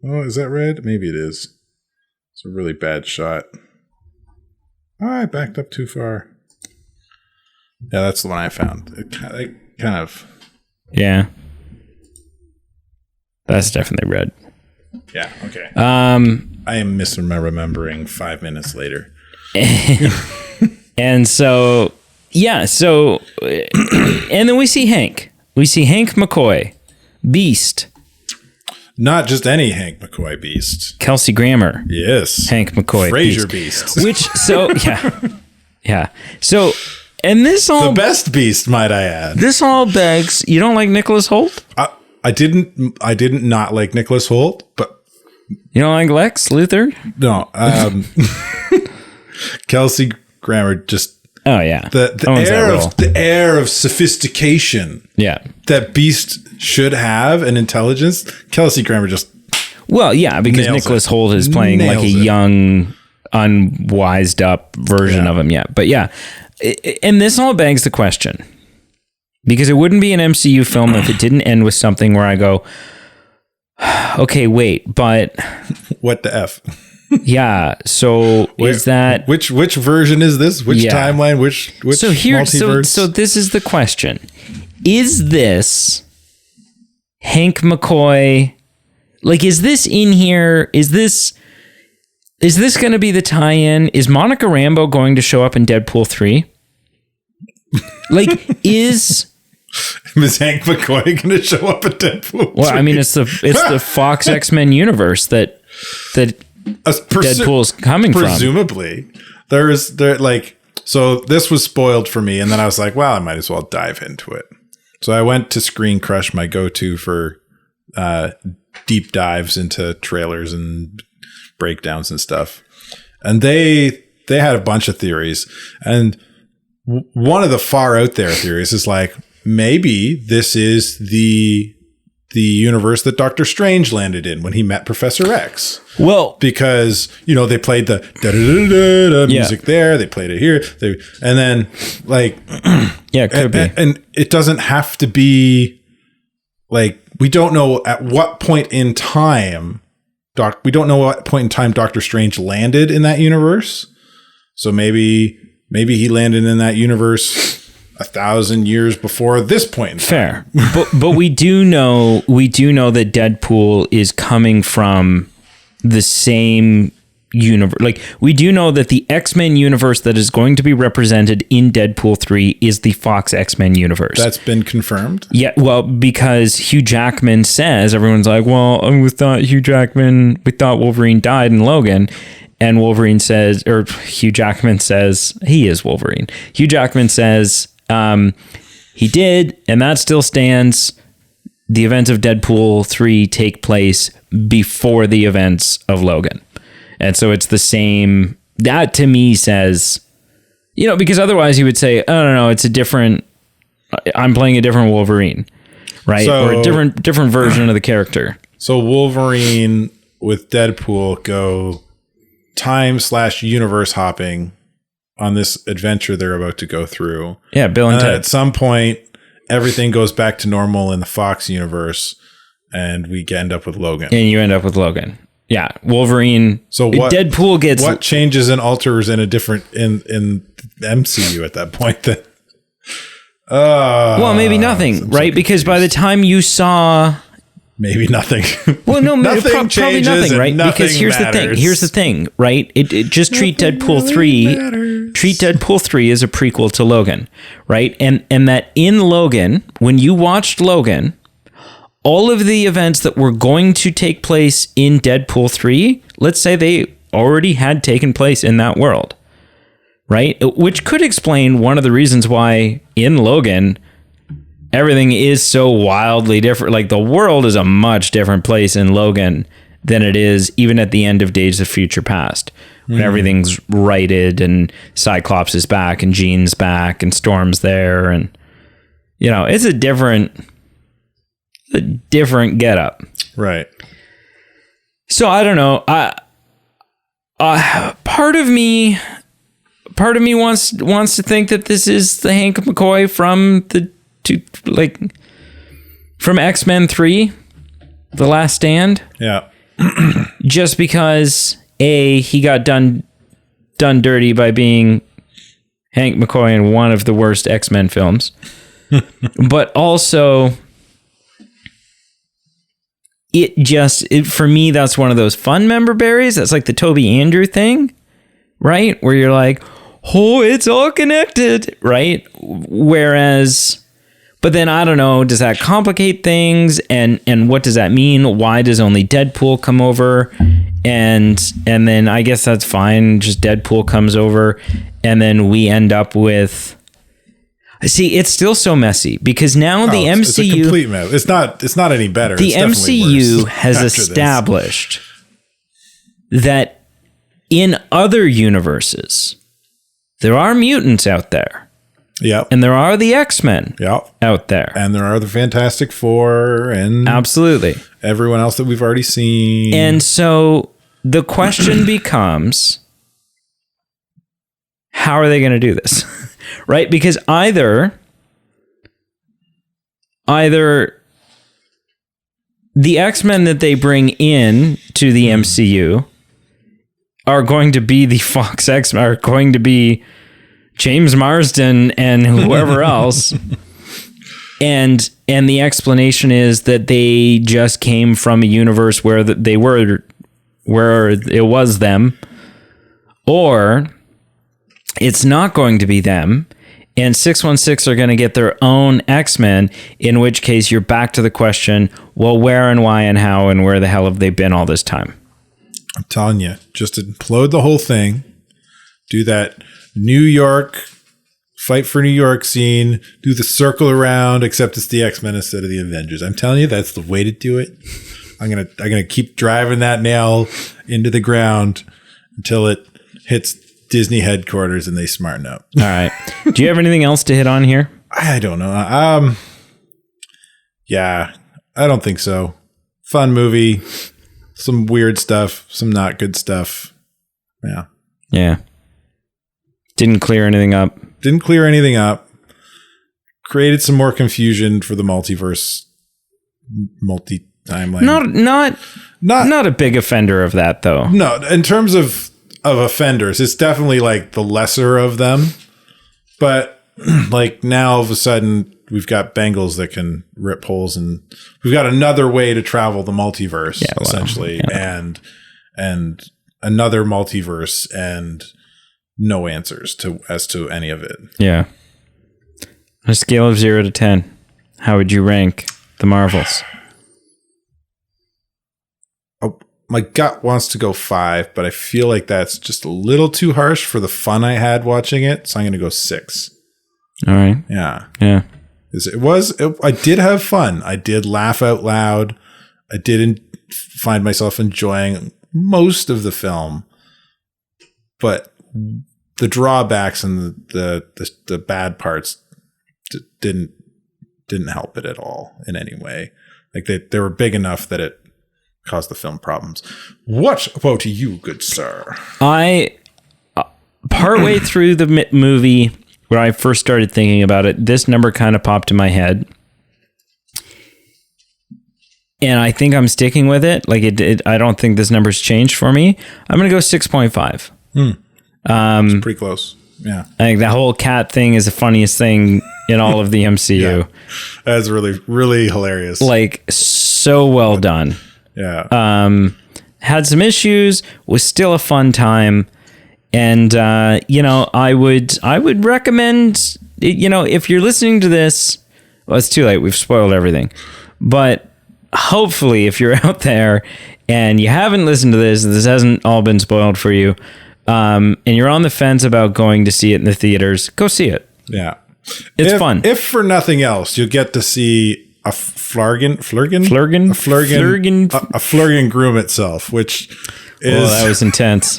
Oh, is that red? Maybe it is. It's a really bad shot. Oh, I backed up too far. Yeah, that's the one I found. It kind of. Yeah. That's definitely red. Yeah, okay. I am misremembering 5 minutes later. And so, yeah, so, and then we see Hank. We see Hank McCoy, Beast. Not just any Hank McCoy Beast. Kelsey Grammer. Yes. Hank McCoy Frasier Beast. Which, so, yeah. Yeah. So, and this all... The best Beast, might I add. This all begs... You don't like Nicholas Hoult? I didn't not like Nicholas Hoult, but... You don't like Lex Luthor? No. Kelsey Grammer just... Oh, yeah. The air of sophistication. Yeah. That Beast should have, and intelligence. Kelsey Grammer just... Well, yeah, because Nicholas Hoult is playing like a young, unwised up version of him yet. But yeah, and this all begs the question, because it wouldn't be an MCU film if it didn't end with something where I go, okay, wait, but... What the F? Yeah, so is that... Which version is this? Which timeline? Which multiverse? So this is the question. Is this Hank McCoy... Like, is this in here? Is this going to be the tie-in? Is Monica Rambeau going to show up in Deadpool 3? Like, is Hank McCoy going to show up in Deadpool 3? Well, I mean, it's the Fox X-Men universe that Deadpool's coming presumably. from. So this was spoiled for me, and then I was like, well, I might as well dive into it. So I went to Screen Crush, my go-to for deep dives into trailers and breakdowns and stuff. And they had a bunch of theories. And one of the far out there theories is like, maybe this is the universe that Doctor Strange landed in when he met Professor X. Well, because, they played the da-da-da-da-da music there. They played it here. And then like, yeah, it could be. And it doesn't have to be like, we don't know at what point in time Doctor Strange landed in that universe. So maybe he landed in that universe 1,000 years before this point in time. Fair. but we do know that Deadpool is coming from the same universe. Like, we do know that the X-Men universe that is going to be represented in Deadpool 3 is the Fox X-Men universe. That's been confirmed? Yeah, well, because Hugh Jackman says, everyone's like, well, we thought Wolverine died in Logan. And Wolverine says, or Hugh Jackman says, he is Wolverine. Hugh Jackman says, he did, and that still stands. The events of Deadpool 3 take place before the events of Logan. And so it's the same. That to me says, because otherwise you would say, oh, no, it's a different, I'm playing a different Wolverine, right? So, or a different version of the character. So Wolverine with Deadpool go time/universe hopping on this adventure they're about to go through. Yeah, Bill and Ted. At some point, everything goes back to normal in the Fox universe, and we end up with Logan. And you end up with Logan. Yeah, Wolverine. So Deadpool gets what changes and alters in a different in the MCU at that point? Then, well, maybe nothing, right? Because by the time you saw. Maybe nothing. Well, no, nothing probably nothing, right? Because here's the thing, right? It just treat Deadpool 3. Treat Deadpool 3 as a prequel to Logan, right? And that in Logan, when you watched Logan, all of the events that were going to take place in Deadpool 3, let's say they already had taken place in that world, right? Which could explain one of the reasons why in Logan everything is so wildly different. Like, the world is a much different place in Logan than it is even at the end of Days of Future Past, when everything's righted and Cyclops is back and Jean's back and Storm's there. And, it's a different getup. Right. So I don't know. Part of me wants to think that this is the Hank McCoy from X-Men 3, The Last Stand. Yeah. Just because he got done dirty by being Hank McCoy in one of the worst X-Men films. But also for me, that's one of those fun member berries. That's like the Toby Andrew thing, right? Where you're like, oh, it's all connected, right? But then I don't know, does that complicate things? And what does that mean? Why does only Deadpool come over? And then I guess that's fine. Just Deadpool comes over, and then we end up with. See, it's still so messy because now the MCU. It's a complete mess. It's not any better. The MCU has established that in other universes there are mutants out there. Yep. And there are the X-Men out there. And there are the Fantastic Four and absolutely everyone else that we've already seen. And so the question becomes, how are they going to do this? Right? Because either the X-Men that they bring in to the MCU are going to be the Fox X-Men, are going to be James Marsden and whoever else. And the explanation is that they just came from a universe where where it was them, or it's not going to be them, and 616 are going to get their own X-Men, in which case you're back to the question, well, where and why and how and where the hell have they been all this time? I'm telling you, just implode the whole thing, do that New York, fight for New York scene, do the circle around, except it's the X-Men instead of the Avengers. I'm telling you, that's the way to do it. I'm gonna keep driving that nail into the ground until it hits Disney headquarters and they smarten up. All right. Do you have anything else to hit on here? I don't know. Yeah, I don't think so. Fun movie, some weird stuff, some not good stuff. Yeah. Yeah. Didn't clear anything up. Created some more confusion for the multiverse, multi-timeline. Not a big offender of that, though. No, in terms of offenders, it's definitely like the lesser of them. But like now, all of a sudden, we've got Bengals that can rip holes, and we've got another way to travel the multiverse, essentially. Yeah. And another multiverse and no answers as to any of it. Yeah. On a scale of 0 to 10, how would you rank the Marvels? Oh, my gut wants to go 5, but I feel like that's just a little too harsh for the fun I had watching it. So I'm going to go 6. All right. Yeah. Yeah. I did have fun. I did laugh out loud. I didn't find myself enjoying most of the film, but the drawbacks and the bad parts didn't help it at all in any way. Like they were big enough that it caused the film problems. What about you, good sir? I partway through the movie, when I first started thinking about it, this number kind of popped in my head. And I think I'm sticking with it. Like I don't think this number's changed for me. I'm going to go 6.5. It's pretty close. Yeah. I think that whole cat thing is the funniest thing in all of the MCU. Yeah. That's really, really hilarious. Like, so well done. Yeah. Had some issues, was still a fun time. And, I would recommend, if you're listening to this, well, it's too late. We've spoiled everything. But hopefully, if you're out there and you haven't listened to this hasn't all been spoiled for you, and you're on the fence about going to see it in the theaters, go see it. Yeah. It's fun. If for nothing else, you'll get to see a Flurgan groom itself, which is... that was intense.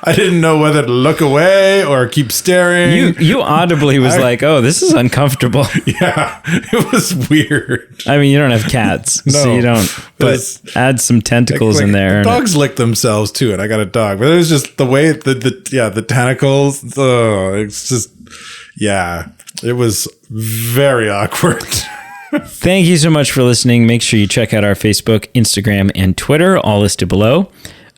I didn't know whether to look away or keep staring. You audibly was like, oh, this is uncomfortable. Yeah, it was weird. I mean, you don't have cats, so you don't, but add some tentacles in there. Dogs lick themselves too, and I got a dog, but it was just the way the tentacles. Oh, it's just, yeah, it was very awkward. Thank you so much for listening. Make sure you check out our Facebook, Instagram, and Twitter, all listed below.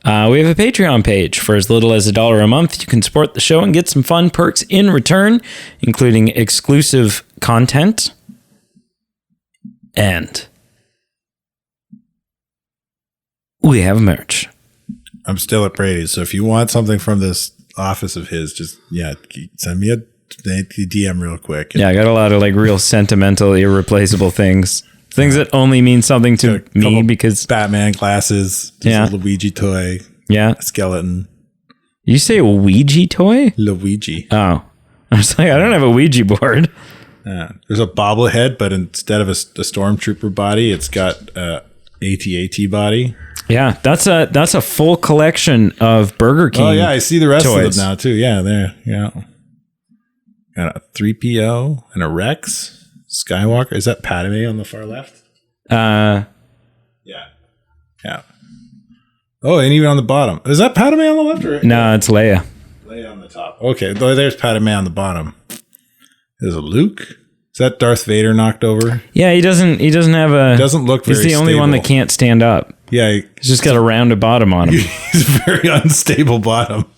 We have a Patreon page. For as little as $1 a month, you can support the show and get some fun perks in return, including exclusive content. And we have merch. I'm still at Brady's, so if you want something from this office of his, just send me a DM real quick. Yeah, I got a lot of like real sentimental, irreplaceable things that only mean something to me because Batman glasses, a Luigi toy, a skeleton. You say a Ouija toy? Luigi. Oh, I was like, I don't have a Ouija board. There's a bobblehead, but instead of a stormtrooper body, it's got a AT-AT body. Yeah, that's a full collection of Burger King. Oh yeah, I see the rest toys. of them now too. Yeah, there. Yeah. Got a 3PO and a Rex Skywalker. Is that Padme on the far left? Yeah. Oh, and even on the bottom. Is that Padme on the left or right? No, it's Leia. Leia on the top. Okay, there's Padme on the bottom. There's a Luke. Is that Darth Vader knocked over? Yeah, he doesn't have a... Doesn't look very He's the only stable. one that can't stand up. Yeah. He's just got a rounded bottom on him. He's a very unstable bottom.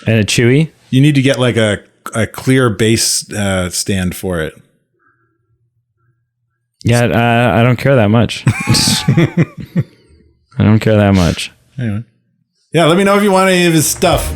And a Chewie? You need to get like a clear base stand for it. Yeah, I don't care that much. I don't care that much. Anyway. Yeah, let me know if you want any of his stuff.